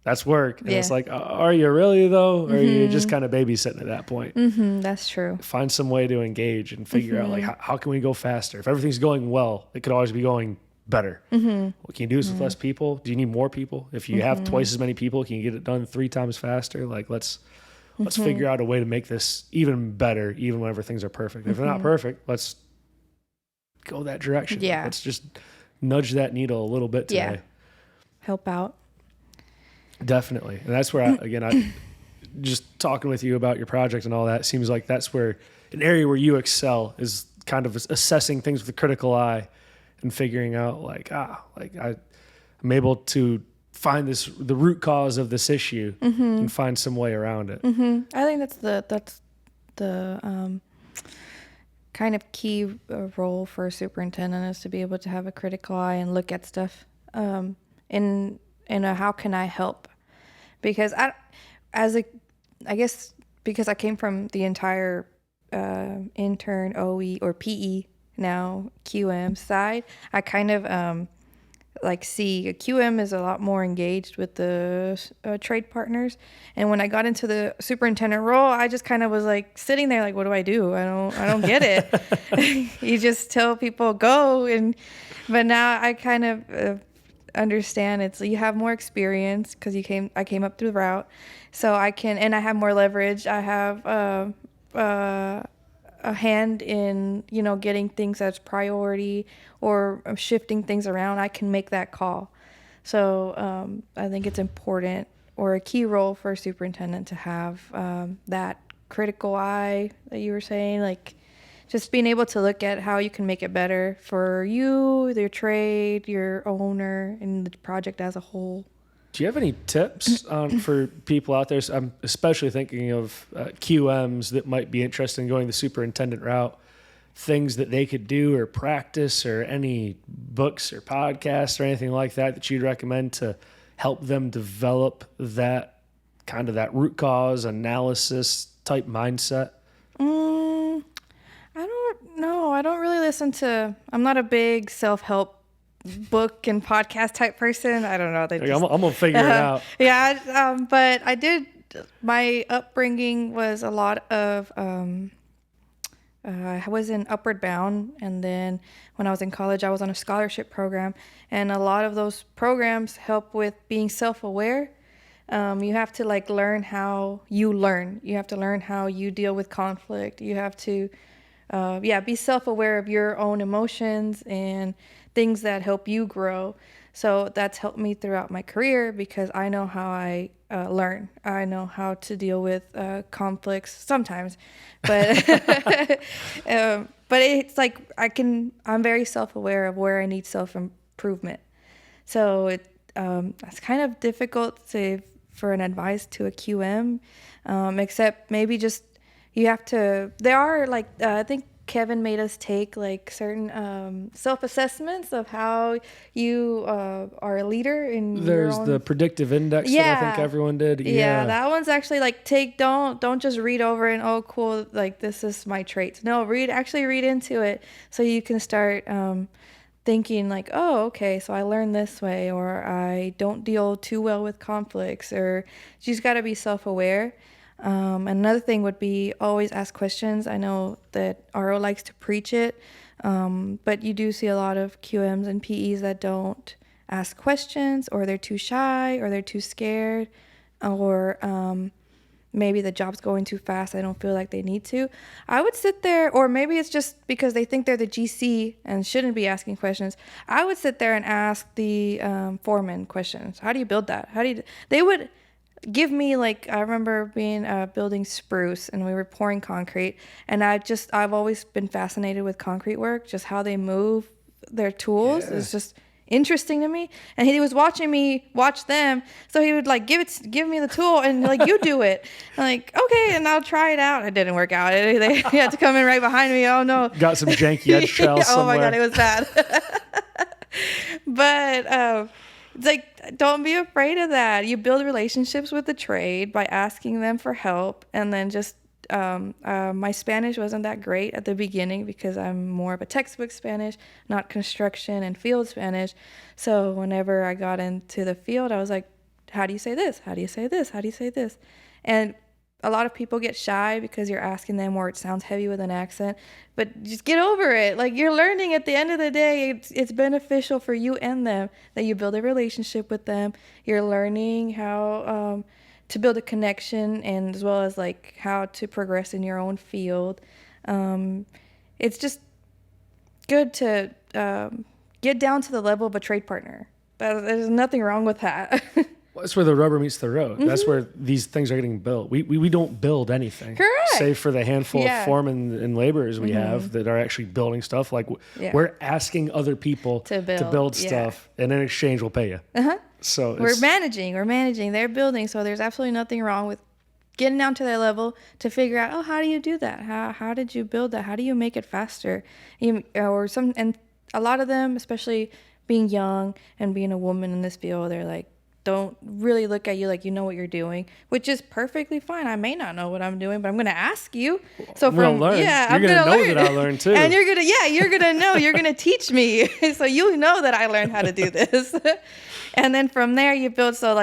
that's work. And it's like, are you really though? Or are you just kind of babysitting at that point? That's true. Find some way to engage and figure out how can we go faster? If everything's going well, it could always be going better. What can you do with less people? Do you need more people? If you have twice as many people, can you get it done 3 times faster? Let's figure out a way to make this even better, even whenever things are perfect. If they're not perfect, let's go that direction. Yeah. Let's just nudge that needle a little bit today. Yeah. Help out. Definitely. And that's where I just talking with you about your project and all that, seems like that's where an area where you excel is kind of assessing things with a critical eye and figuring out I'm able to find the root cause of this issue and find some way around it. I think that's the kind of key role for a superintendent, is to be able to have a critical eye and look at stuff in a how can I help? Because I guess because I came from the entire intern, OE, or PE, now QM side, I kind of see QM is a lot more engaged with the trade partners. And when I got into the superintendent role, I just kind of was sitting there what do I do? I don't get it. You just tell people go, but now I kind of understand it's you have more experience because I came up through the route, so I have more leverage. I have a hand in getting things as priority or shifting things around. I can make that call. So I think it's important or a key role for a superintendent to have that critical eye that you were saying, like just being able to look at how you can make it better for you, your trade, your owner, and the project as a whole. Do you have any tips for people out there? So I'm especially thinking of QMs that might be interested in going the superintendent route, things that they could do or practice, or any books or podcasts or anything like that you'd recommend to help them develop that kind of that root cause analysis type mindset? I don't know. I don't really listen to, I'm not a big self-help book and podcast type person. I don't know. I'm gonna figure it out. Yeah. But my upbringing was a lot of, I was in Upward Bound, and then when I was in college, I was on a scholarship program, and a lot of those programs help with being self-aware. You have to learn how you learn. You have to learn how you deal with conflict. You have to, be self-aware of your own emotions and things that help you grow. So that's helped me throughout my career because I know how I learn. I know how to deal with conflicts sometimes, but but it's like I'm very self-aware of where I need self-improvement. So it's kind of difficult for an advice to a QM, except maybe just you have to. There are I think Kevin made us take certain self-assessments of how you are a leader in There's your own... the predictive index that I think everyone did. Yeah, that one's actually don't just read over and oh cool, this is my traits. No, read into it so you can start thinking oh, okay, so I learned this way, or I don't deal too well with conflicts, or you just got to be self-aware. Another thing would be always ask questions. I know that RO likes to preach it, but you do see a lot of QMs and PEs that don't ask questions, or they're too shy, or they're too scared, or maybe the job's going too fast. I don't feel like they need to. I would sit there, or maybe it's just because they think they're the GC and shouldn't be asking questions. I would sit there and ask the foreman questions. How do you build that? They would give me I remember being building spruce, and we were pouring concrete, and I've always been fascinated with concrete work, just how they move their tools is just interesting to me. And he was watching me watch them, so he would give me the tool and you do it. I'm okay, and I'll try it out. It didn't work out. They had to come in right behind me. Oh no, got some janky edge shells oh somewhere. my god, it was bad. But it's don't be afraid of that. You build relationships with the trade by asking them for help, and then just my Spanish wasn't that great at the beginning because I'm more of a textbook Spanish, not construction and field Spanish. So whenever I got into the field, I was like, how do you say this? How do you say this? How do you say this? And a lot of people get shy because you're asking them, or it sounds heavy with an accent, but just get over it. You're learning at the end of the day, it's beneficial for you and them that you build a relationship with them. You're learning how to build a connection, and as well as how to progress in your own field. It's just good to get down to the level of a trade partner. There's nothing wrong with that. That's where the rubber meets the road. Mm-hmm. That's where these things are getting built. We don't build anything. Correct. Save for the handful of foremen and laborers we have that are actually building stuff. We're asking other people to build stuff, and in exchange we'll pay you. Uh-huh. So we're managing. They're building. So there's absolutely nothing wrong with getting down to their level to figure out, how do you do that? How did you build that? How do you make it faster? And a lot of them, especially being young and being a woman in this field, they're don't really look at you like you know what you're doing, which is perfectly fine. I may not know what I'm doing, but I'm going to ask you. So I'm going to learn. I'm going to know that I learned too. And you're going to know. You're going to teach me. So you know that I learned how to do this. And then from there you build. So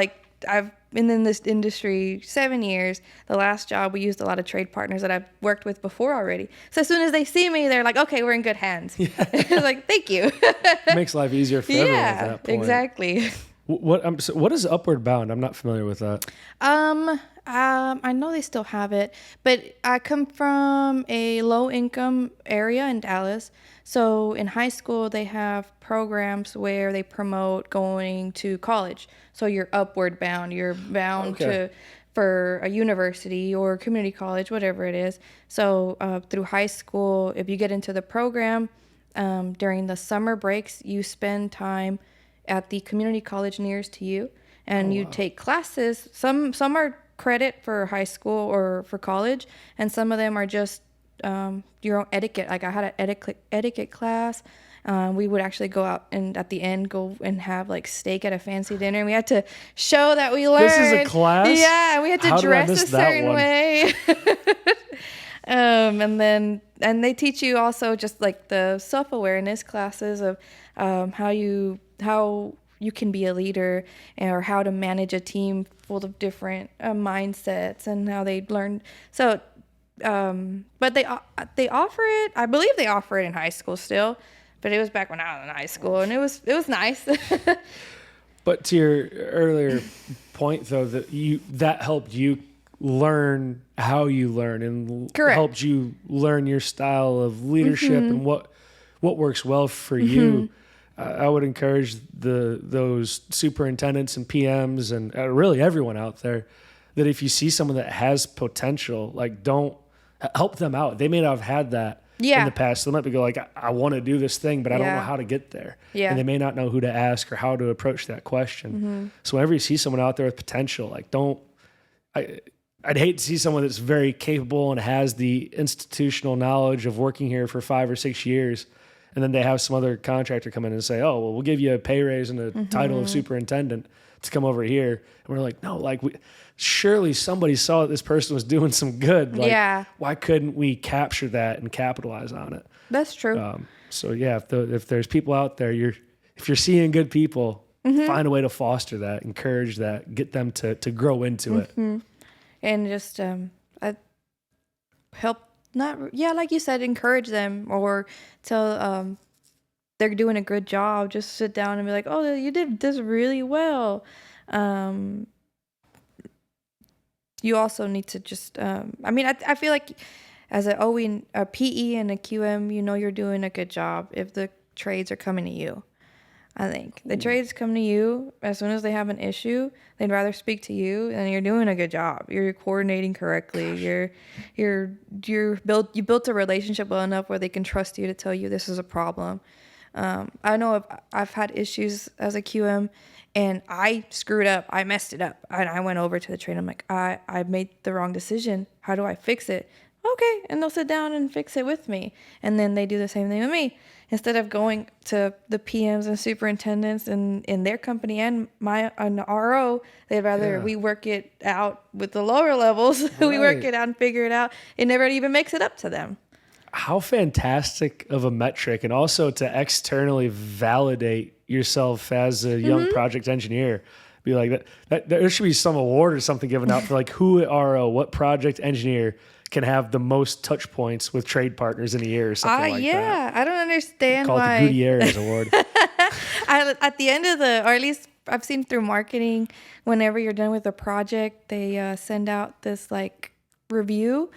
I've been in this industry 7 years. The last job, we used a lot of trade partners that I've worked with before already. So as soon as they see me, they're like, okay, we're in good hands. Like, thank you. Makes life easier for everyone at that point. Exactly. What is Upward Bound? I'm not familiar with that. I know they still have it, but I come from a low income area in Dallas. So in high school, they have programs where they promote going to college. So you're upward bound. You're bound for a university or community college, whatever it is. So through high school, if you get into the program, during the summer breaks, you spend time at the community college nearest to you, and you take classes. Some are credit for high school or for college, and some of them are just your own etiquette. Like I had an etiquette class. We would actually go out and at the end go and have like steak at a fancy dinner. And we had to show that we learned. This is a class? Yeah, we had to dress a certain way. And they teach you also just like the self-awareness classes of how you can be a leader, or how to manage a team full of different mindsets, and how they learn. So, but they offer it. I believe they offer it in high school still, but it was back when I was in high school, and it was nice. But to your earlier point, though, that helped you learn how you learn, and helped you learn your style of leadership and what works well for you. I would encourage those superintendents and PMs and really everyone out there that if you see someone that has potential, like don't help them out. They may not have had that in the past. So they might be like, I want to do this thing, but I don't know how to get there. Yeah. And they may not know who to ask or how to approach that question. So whenever you see someone out there with potential, like I'd hate to see someone that's very capable and has the institutional knowledge of working here for 5 or 6 years, and then they have some other contractor come in and say, oh, well, we'll give you a pay raise and a title of superintendent to come over here. And we're like, no, like surely somebody saw that this person was doing some good. Like, why couldn't we capture that and capitalize on it? That's true. So yeah, if there's people out there, if you're seeing good people, find a way to foster that, encourage that, get them to grow into it. And just help. Like you said, encourage them, or tell they're doing a good job. Just sit down and be like, "Oh, you did this really well." You also need to just. I feel like as a PE and a QM, you're doing a good job if the trades are coming to you. I think the trades come to you as soon as they have an issue. They'd rather speak to you, and you're doing a good job. You're coordinating correctly. You built a relationship well enough where they can trust you to tell you this is a problem. I know I've had issues as a QM, and I screwed up. I messed it up, and I went over to the trade. I'm like, I made the wrong decision. How do I fix it? Okay, and they'll sit down and fix it with me, and then they do the same thing with me. Instead of going to the PMs and superintendents in their company and an RO, they'd rather we work it out with the lower levels. Right. We work it out and figure it out. It never even makes it up to them. How fantastic of a metric, and also to externally validate yourself as a young project engineer. Be like that there should be some award or something given out for like who at RO, what project engineer can have the most touch points with trade partners in a year or something like that. Yeah, I don't understand Call why. It the Gutierrez Award. At the end of or at least I've seen through marketing, whenever you're done with a project, they send out this like review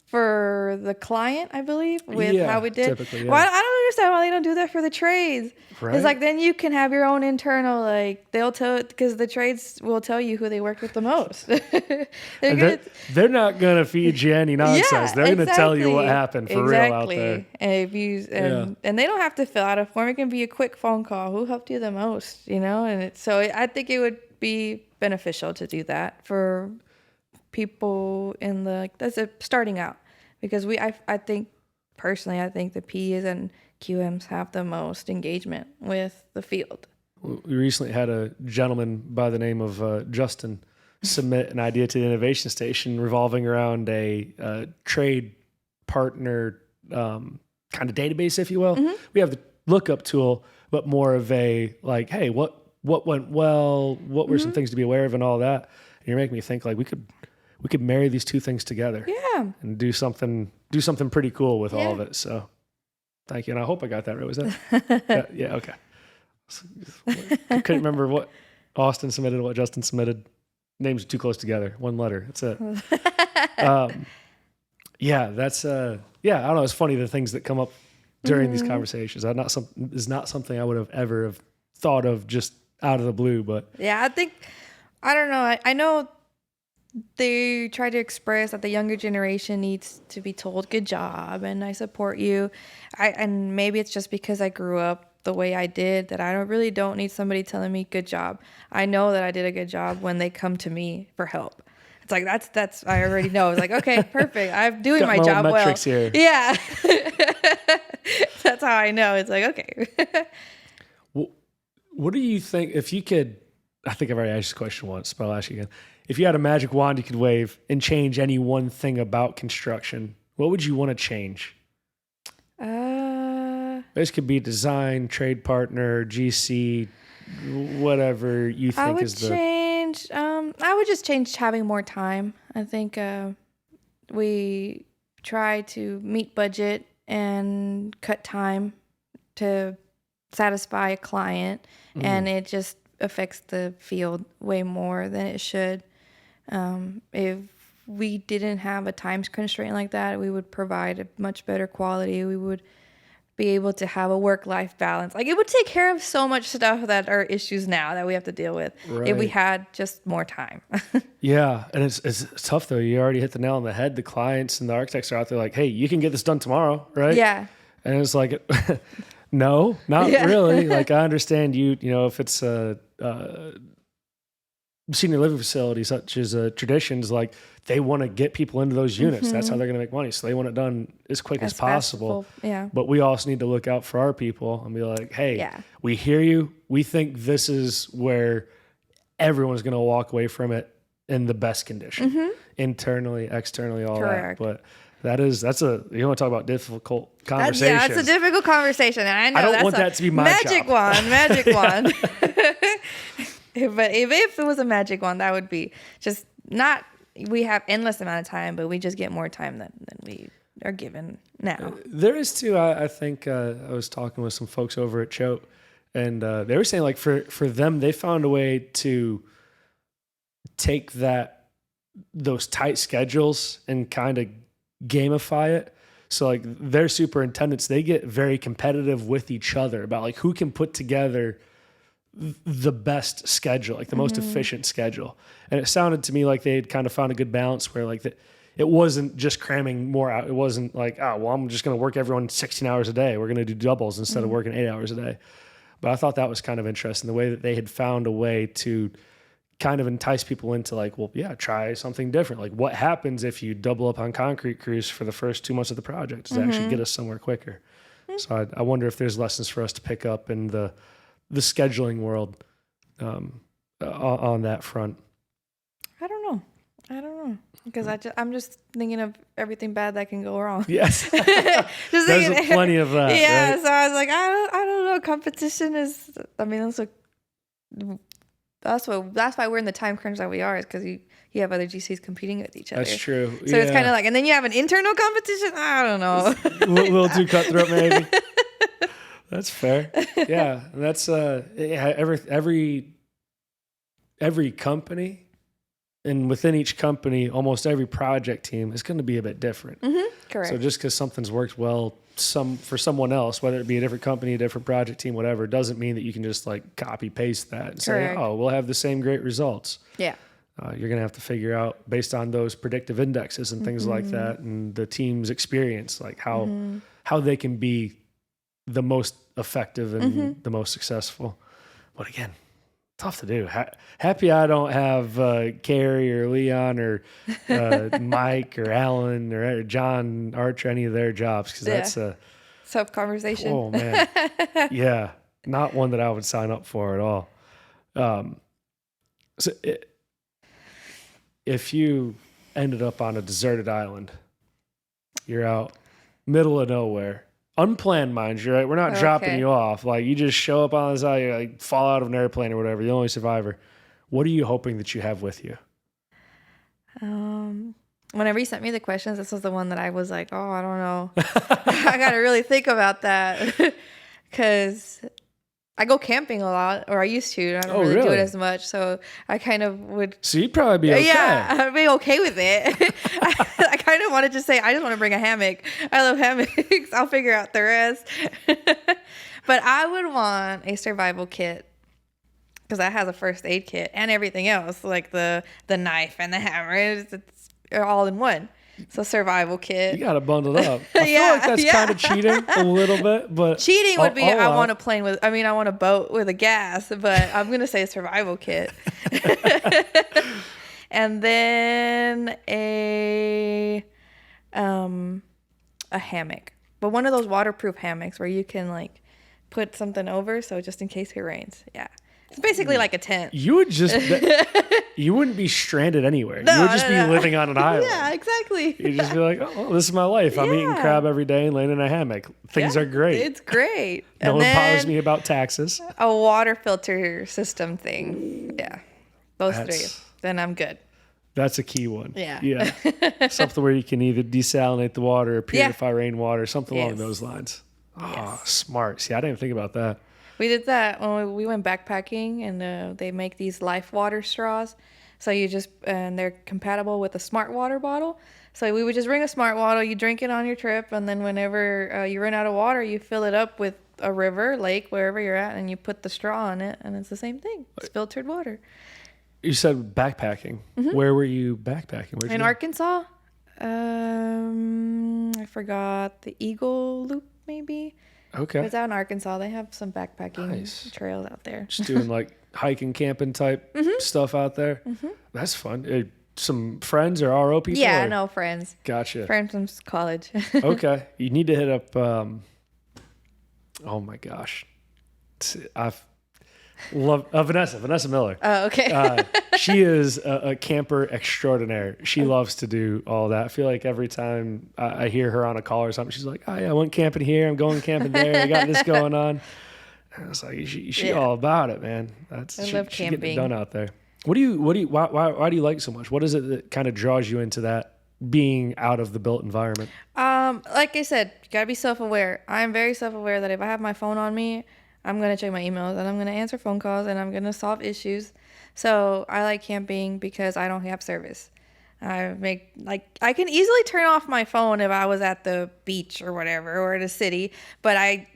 for the client, I believe, with how we did. Well, I don't understand why they don't do that for the trades. Right. It's like then you can have your own internal, like they'll tell, because the trades will tell you who they worked with the most. they're not going to feed you any nonsense. They're going to tell you what happened for real out there. And they don't have to fill out a form. It can be a quick phone call. Who helped you the most? So I think it would be beneficial to do that for people that's starting out, because I think personally, I think the P's and QMs have the most engagement with the field. We recently had a gentleman by the name of Justin submit an idea to the Innovation Station revolving around a trade partner kind of database, if you will. Mm-hmm. We have the lookup tool, but more of a like, hey, what went well? What were some things to be aware of and all that? You're making me think like we could marry these two things together. Yeah. And do something pretty cool with all of Yeah. it. So thank you. And I hope I got that right. Was that? Yeah. Okay. I couldn't remember what Austin submitted, what Justin submitted. Names are too close together. One letter. That's it. Yeah, that's yeah. I don't know. It's funny the things that come up during these conversations. Is not something I would have ever have thought of just out of the blue. But Yeah, I don't know. I know they try to express that the younger generation needs to be told good job, and I support you. And maybe it's just because I grew up the way I did that I don't need somebody telling me good job. I know that I did a good job when they come to me for help. It's like that's I already know. It's like, okay, perfect. I'm doing got my my job own well. metrics here. Yeah. That's how I know. It's like, okay. what do you think if you could? I think I've already asked this question once, but I'll ask you again. If you had a magic wand you could wave and change any one thing about construction, what would you want to change? This could be design, trade partner, GC, whatever you think is the... I would just change having more time. I think we try to meet budget and cut time to satisfy a client, and it just affects the field way more than it should. If we didn't have a time constraint like that, we would provide a much better quality. We would be able to have a work-life balance. Like, it would take care of so much stuff that are issues now that we have to deal with if we had just more time. Yeah, and it's tough though. You already hit the nail on the head. The clients and the architects are out there like, hey, you can get this done tomorrow, right? Yeah. And it's like, no, not really. Like, I understand you know, if it's a senior living facility such as Traditions, like, they want to get people into those units. That's how they're going to make money. So they want it done as quick as possible. Yeah. But we also need to look out for our people and be like, hey, we hear you. We think this is where everyone's going to walk away from it in the best condition, internally, externally, all Correct. that. But that's you want to talk about difficult conversations. Yeah, it's a difficult conversation. And I know I don't that's want that to be my magic job. Magic wand. But if it was a magic wand, that would be just not, we have endless amount of time, but we just get more time than we are given now. There is too. I think I was talking with some folks over at Choate, and they were saying like for them, they found a way to take those tight schedules and kind of gamify it. So like their superintendents, they get very competitive with each other about like who can put together the best schedule, like the most efficient schedule. And it sounded to me like they had kind of found a good balance where like it wasn't just cramming more out. It wasn't like, oh, well, I'm just going to work everyone 16 hours a day. We're going to do doubles instead of working 8 hours a day. But I thought that was kind of interesting, the way that they had found a way to kind of entice people into like, well, yeah, try something different. Like, what happens if you double up on concrete crews for the first 2 months of the project? Does it actually get us somewhere quicker? So I wonder if there's lessons for us to pick up in the scheduling world on that front. I don't know because I'm just thinking of everything bad that can go wrong. Yes, Just there's plenty of that. Yeah, right? so I was like, I don't know. Competition is. I mean, that's why we're in the time crunch that we are, is because you have other GCs competing with each other. That's true. So it's kind of like, and then you have an internal competition. I don't know. a little too cutthroat, maybe. That's fair. Yeah, and that's every company, and within each company, almost every project team is going to be a bit different. Correct. So just because something's worked well for someone else, whether it be a different company, a different project team, whatever, doesn't mean that you can just like copy paste that and Correct. say, oh, we'll have the same great results. Yeah. You're going to have to figure out based on those predictive indexes and things like that, and the team's experience, like how they can be the most effective and the most successful. But again, tough to do. Happy I don't have Carrie or Leon or Mike or Alan or John Archer, any of their jobs, because that's a tough conversation. Oh man, yeah, not one that I would sign up for at all. If you ended up on a deserted island, you're out middle of nowhere. Unplanned, mind you, right? We're not dropping you off. Like, you just show up on this island, you like fall out of an airplane or whatever, the only survivor. What are you hoping that you have with you? Whenever you sent me the questions, this was the one that I was like, oh, I don't know. I got to really think about that because I go camping a lot, or I used to. I don't really do it as much. So I kind of would. So you'd probably be okay. Yeah, I'd be okay with it. I kind of wanted to say, I just want to bring a hammock. I love hammocks. I'll figure out the rest. But I would want a survival kit because that has a first aid kit and everything else, like the knife and the hammer. It's all in one. So survival kit. You got to bundle up. I feel like that's kind of cheating a little bit, but cheating would be I want I want a boat with a gas, but I'm going to say a survival kit. And then a hammock. But one of those waterproof hammocks where you can like put something over so just in case it rains. Yeah. It's basically like a tent. You would just, you wouldn't be stranded anywhere. You would just be living on an island. Yeah, exactly. You'd just be like, oh, this is my life. I'm eating crab every day and laying in a hammock. Things are great. It's great. No one bothers me about taxes. A water filter system thing. Yeah. Those three. Then I'm good. That's a key one. Yeah. Yeah. Something where you can either desalinate the water or purify rainwater, something along those lines. Oh, smart. See, I didn't even think about that. We did that when we went backpacking, and they make these life water straws. So you just, and they're compatible with a smart water bottle. So we would just bring a smart water, you drink it on your trip, and then whenever you run out of water, you fill it up with a river, lake, wherever you're at, and you put the straw on it, and it's the same thing. It's filtered water. You said backpacking. Mm-hmm. Where were you backpacking? In Arkansas. I forgot the Eagle Loop, maybe. Okay. It's out in Arkansas. They have some backpacking trails out there. Just doing like hiking, camping type stuff out there. Mm-hmm. That's fun. Some friends or RO people? Yeah, no, friends. Gotcha. Friends from college. Okay. You need to hit up, oh my gosh. I've loved Vanessa Miller. Oh, okay. She is a camper extraordinaire. She loves to do all that. I feel like every time I hear her on a call or something, she's like, oh yeah, I went camping here. I'm going camping there. I got this going on. And I was like, she all about it, man. I love camping. She's getting it done out there. Why do you like so much? What is it that kind of draws you into that being out of the built environment? Like I said, you gotta be self-aware. I'm very self-aware that if I have my phone on me, I'm going to check my emails and I'm going to answer phone calls and I'm going to solve issues. So I like camping because I don't have service. I can easily turn off my phone if I was at the beach or whatever, or at a city, but I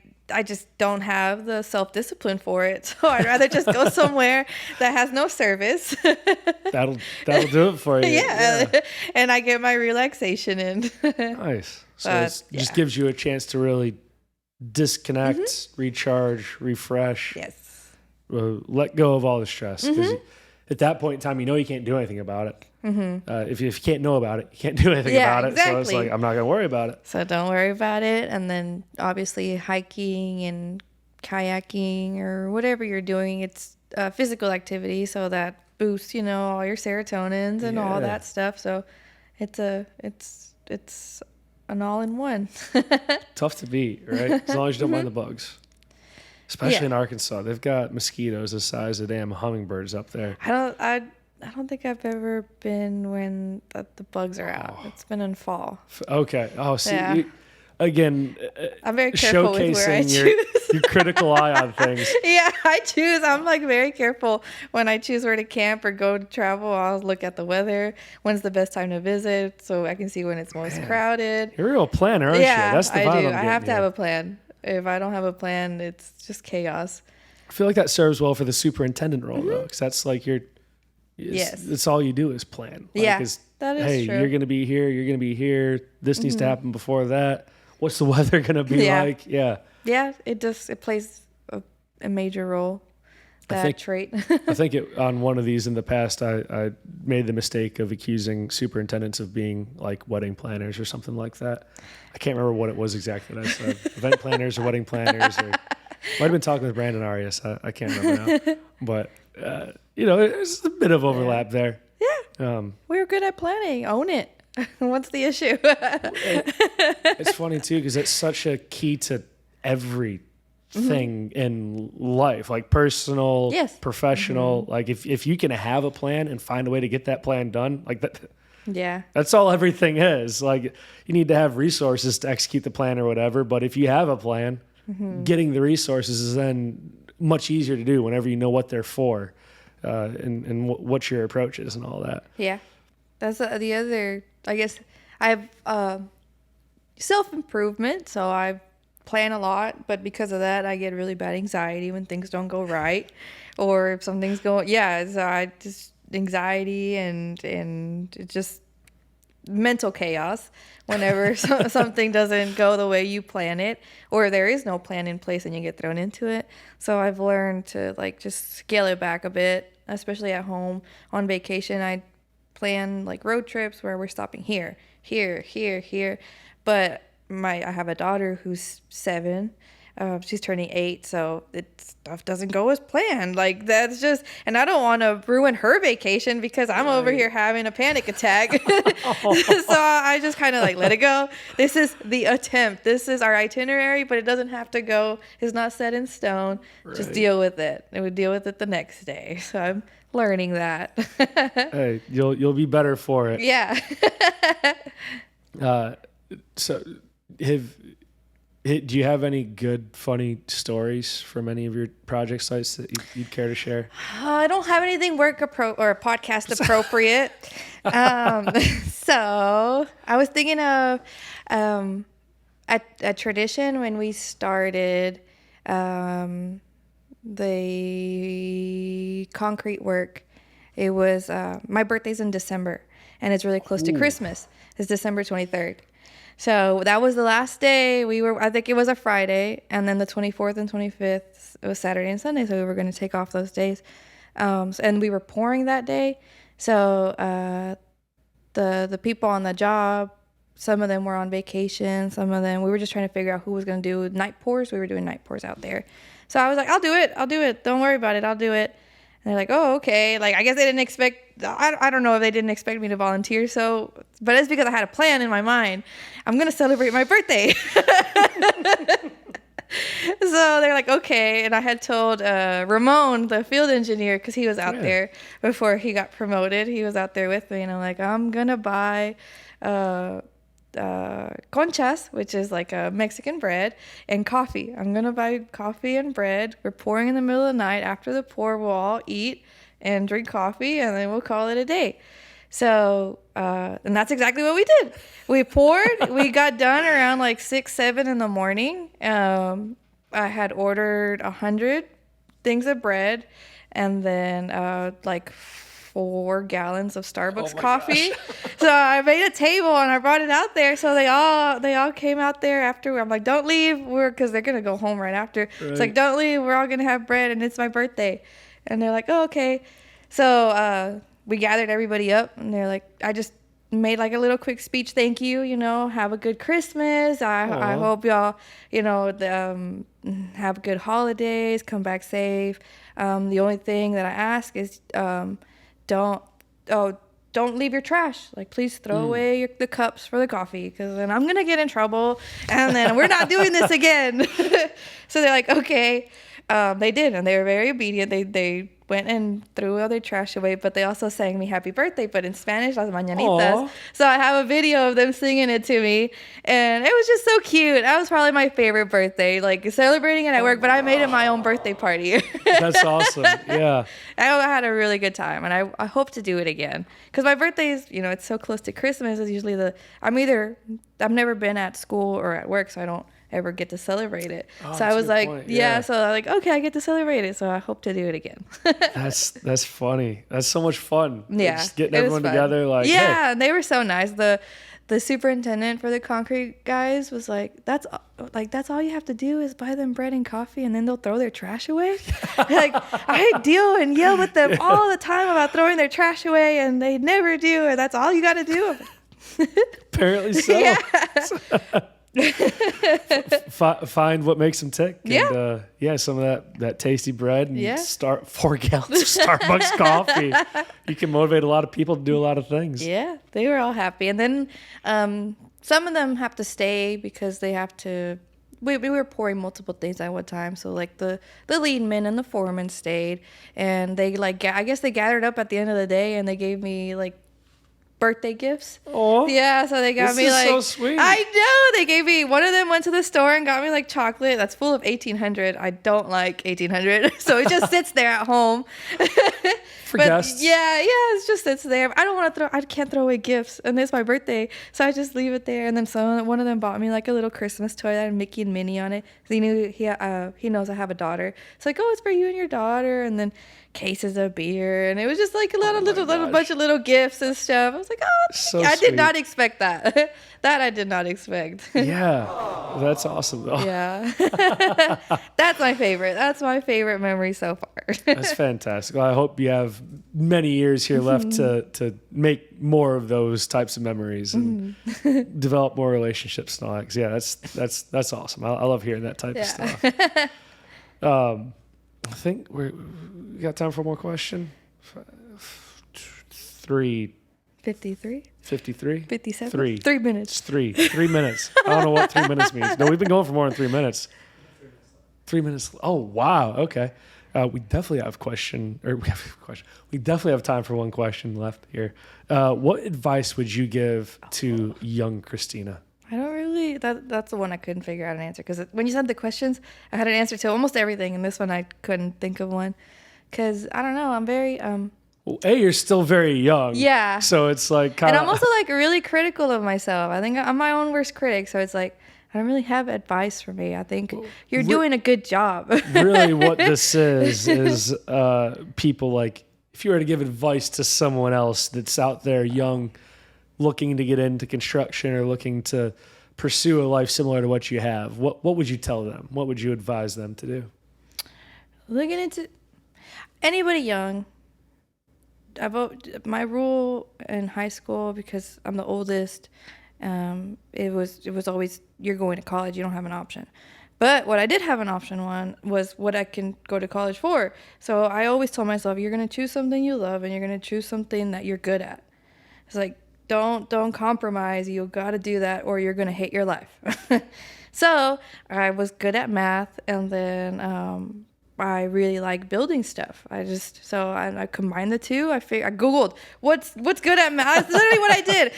just don't have the self-discipline for it. So I'd rather just go somewhere that has no service. That'll do it for you. Yeah. And I get my relaxation in. Nice. So it just gives you a chance to really disconnect, recharge, refresh. Yes. Let go of all the stress. Because at that point in time, you can't do anything about it. If you can't know about it, you can't do anything about it. So it's like, I'm not going to worry about it. So don't worry about it. And then obviously hiking and kayaking or whatever you're doing, it's physical activity. So that boosts, all your serotonins and all that stuff. So it's an all-in-one. Tough to beat, right? As long as you don't mind the bugs. Especially in Arkansas. They've got mosquitoes the size of damn hummingbirds up there. I don't think I've ever been when the bugs are out. It's been in fall. Okay. Oh, see, again, I'm very careful with where I choose. your critical eye on things. Yeah, I choose. I'm like very careful when I choose where to camp or go to travel. I'll look at the weather. When's the best time to visit, so I can see when it's most crowded. You're a real planner, aren't you? That's the vibe I do. I'm I have to here. have a plan. If I don't have a plan, it's just chaos. I feel like that serves well for the superintendent role, though, because that's like it's all you do is plan. Like, that is hey, true. you're going to be here. You're going to be here. This needs to happen before that. What's the weather going to be like? Yeah. Yeah, it plays a major role. Trait. I think on one of these in the past, I made the mistake of accusing superintendents of being like wedding planners or something like that. I can't remember what it was exactly that I said. Event planners or wedding planners. Or might have been talking with Brandon Arias. I can't remember now. But, there's a bit of overlap there. Yeah. We're good at planning. Own it. What's the issue? It's funny, too, because it's such a key to every thing in life, like personal, professional. Like if you can have a plan and find a way to get that plan done, like Yeah. That's all everything is. Like, you need to have resources to execute the plan or whatever. But if you have a plan, getting the resources is then much easier to do whenever you know what they're for, and what your approach is and all that. Yeah. That's the other, I guess, I have self-improvement. So I plan a lot, but because of that, I get really bad anxiety when things don't go right, or if something's going, so I just, anxiety and it just mental chaos whenever something doesn't go the way you plan it, or there is no plan in place and you get thrown into it. So I've learned to like just scale it back a bit, especially at home. On vacation, I plan like road trips where we're stopping here, but I have a daughter who's 7. She's turning 8, so stuff doesn't go as planned. Like, that's just, and I don't want to ruin her vacation because I'm over here having a panic attack. So I just kind of like let it go. This is the attempt. This is our itinerary, but it doesn't have to go. It's not set in stone. Just deal with it. And we deal with it the next day. So I'm learning that. Hey, you'll be better for it. Yeah. So do you have any good, funny stories from any of your project sites that you'd care to share? I don't have anything work or podcast appropriate. So I was thinking of a tradition when we started the concrete work. It was my birthday's in December, and it's really close to Christmas. It's December 23rd. So that was the last day. I think it was a Friday, and then the 24th and 25th, it was Saturday and Sunday, so we were going to take off those days. And we were pouring that day. So the people on the job, some of them were on vacation. Some of them, we were just trying to figure out who was going to do night pours. We were doing night pours out there. So I was like, I'll do it. Don't worry about it. I'll do it. And they're like, oh, okay. Like, I guess they didn't expect, I don't know if they didn't expect me to volunteer. So, but it's because I had a plan in my mind. I'm going to celebrate my birthday. So they're like, okay. And I had told Ramon, the field engineer, because he was out there before he got promoted. He was out there with me. And I'm like, I'm going to buy conchas, which is like a Mexican bread, and coffee. I'm gonna buy coffee and bread. We're pouring in the middle of the night. After the pour, we'll all eat and drink coffee, and then we'll call it a day. So, and that's exactly what we did. We poured. We got done around like 6, 7 in the morning. I had ordered 100 things of bread, and then like 4 gallons of Starbucks coffee. So I made a table and I brought it out there. So they all came out there after. I'm like, don't leave, because they're gonna go home right after. Right. It's like, don't leave. We're all gonna have bread, and it's my birthday. And they're like, oh, okay. So we gathered everybody up, and they're like, I just made like a little quick speech. Thank you. Have a good Christmas. I hope y'all, have good holidays. Come back safe. The only thing that I ask is don't leave your trash. Like, please throw away the cups for the coffee, because then I'm gonna get in trouble, and then we're not doing this again. So they're like, okay. They did, and they were very obedient. They went and threw all their trash away, but they also sang me happy birthday, but in Spanish, las mañanitas. Aww. So I have a video of them singing it to me, and it was just so cute. That was probably my favorite birthday, like celebrating it at work, but I made it my own birthday party. That's awesome. Yeah. I had a really good time, and I hope to do it again, because my birthday is, it's so close to Christmas. It's usually I've never been at school or at work, so I don't ever get to celebrate it. So I was like, so I'm like, okay, I get to celebrate it, so I hope to do it again. That's funny. That's so much fun. Yeah, just getting everyone together, like, hey. And they were so nice. The superintendent for the concrete guys was like, that's all you have to do is buy them bread and coffee, and then they'll throw their trash away. Like, I deal and yell with them all the time about throwing their trash away, and they never do, and that's all you got to do. Apparently so. Yeah. Find what makes them tick. And, some of that tasty bread and 4 gallons of Starbucks coffee. You can motivate a lot of people to do a lot of things. Yeah, they were all happy. And then some of them have to stay because they have to. We were pouring multiple things at one time, so like the lead men and the foreman stayed, and they I guess they gathered up at the end of the day, and they gave me like birthday gifts. Oh, Yeah, so they got this me is like so sweet. I know they gave me one of them went to the store and got me like chocolate that's full of 1800. I don't like 1800, so it just sits there at home. For But guests. yeah, it just sits there. I don't want to I can't throw away gifts, and it's my birthday, so I just leave it there. And then one of them bought me like a little Christmas toy that had Mickey and Minnie on it. So he knows I have a daughter. It's like, oh, it's for you and your daughter, and then cases of beer, and it was just like a little bunch of little gifts and stuff. I was like, oh, So I sweet. did not expect that. That I did not expect. Yeah, that's awesome though. Yeah, that's my favorite. That's my favorite memory so far. That's fantastic. Well, I hope you have many years here left to make more of those types of memories and develop more relationships and all that. 'Cause, yeah, that's awesome. I love hearing that type of stuff. I think we got time for one more question. 53, 53? 57, Three. 3 minutes. It's 3 minutes. I don't know what 3 minutes means. No, we've been going for more than 3 minutes. 3 minutes. Oh, wow. Okay. We definitely have We definitely have time for one question left here. What advice would you give to young Cristina? I don't really. That's the one I couldn't figure out an answer, because when you said the questions, I had an answer to almost everything, and this one I couldn't think of one. Because I don't know. I'm very Well, you're still very young. Yeah. So it's like kind and of. I'm also like really critical of myself. I think I'm my own worst critic. So it's like I don't really have advice for me. I think you're doing a good job. Really what this is people like, if you were to give advice to someone else that's out there young, looking to get into construction or looking to pursue a life similar to what you have, what would you tell them? What would you advise them to do? Looking into anybody young. My rule in high school, because I'm the oldest, it was always, you're going to college, you don't have an option. But what I did have an option on was what I can go to college for. So I always told myself, you're going to choose something you love, and you're going to choose something that you're good at. It's like, don't compromise. You got to do that, or you're going to hate your life. So I was good at math, and then I really like building stuff. I combined the two. I Googled what's good at math. That's literally what I did.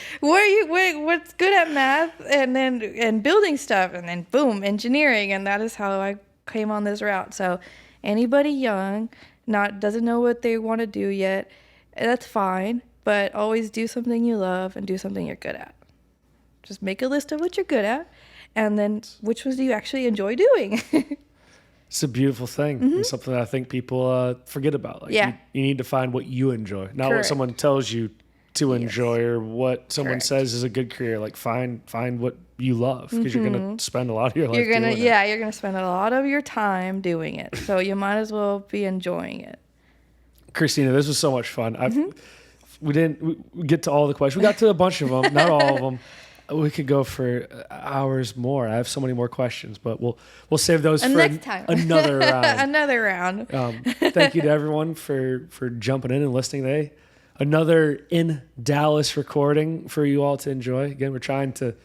What's good at math, and building stuff, and then boom, engineering, and that is how I came on this route. So anybody young doesn't know what they want to do yet, that's fine. But always do something you love and do something you're good at. Just make a list of what you're good at, and then which ones do you actually enjoy doing. It's a beautiful thing. And something that I think people forget about. Like, Yeah. you need to find what you enjoy, not what Correct. someone tells you to enjoy or what someone Correct. says is a good career. Like find what you love, because you're going to spend a lot of your life You're gonna doing it. you're gonna spend a lot of your time doing it, so you might as well be enjoying it. Cristina, this was so much fun. We didn't get to all the questions. We got to a bunch of them, not all of them. We could go for hours more. I have so many more questions, but we'll save those for next time. another round. Another round. Thank you to everyone for jumping in and listening today. Another in Dallas recording for you all to enjoy. Again, we're trying to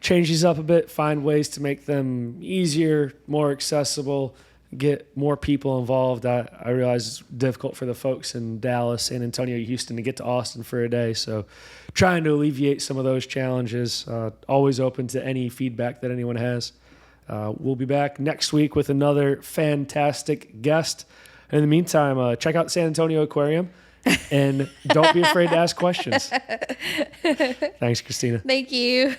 change these up a bit, find ways to make them easier, more accessible, get more people involved. I realize it's difficult for the folks in Dallas, San Antonio, Houston to get to Austin for a day. So trying to alleviate some of those challenges. Always open to any feedback that anyone has. We'll be back next week with another fantastic guest. In the meantime, check out San Antonio Aquarium and don't be afraid to ask questions. Thanks, Cristina. Thank you.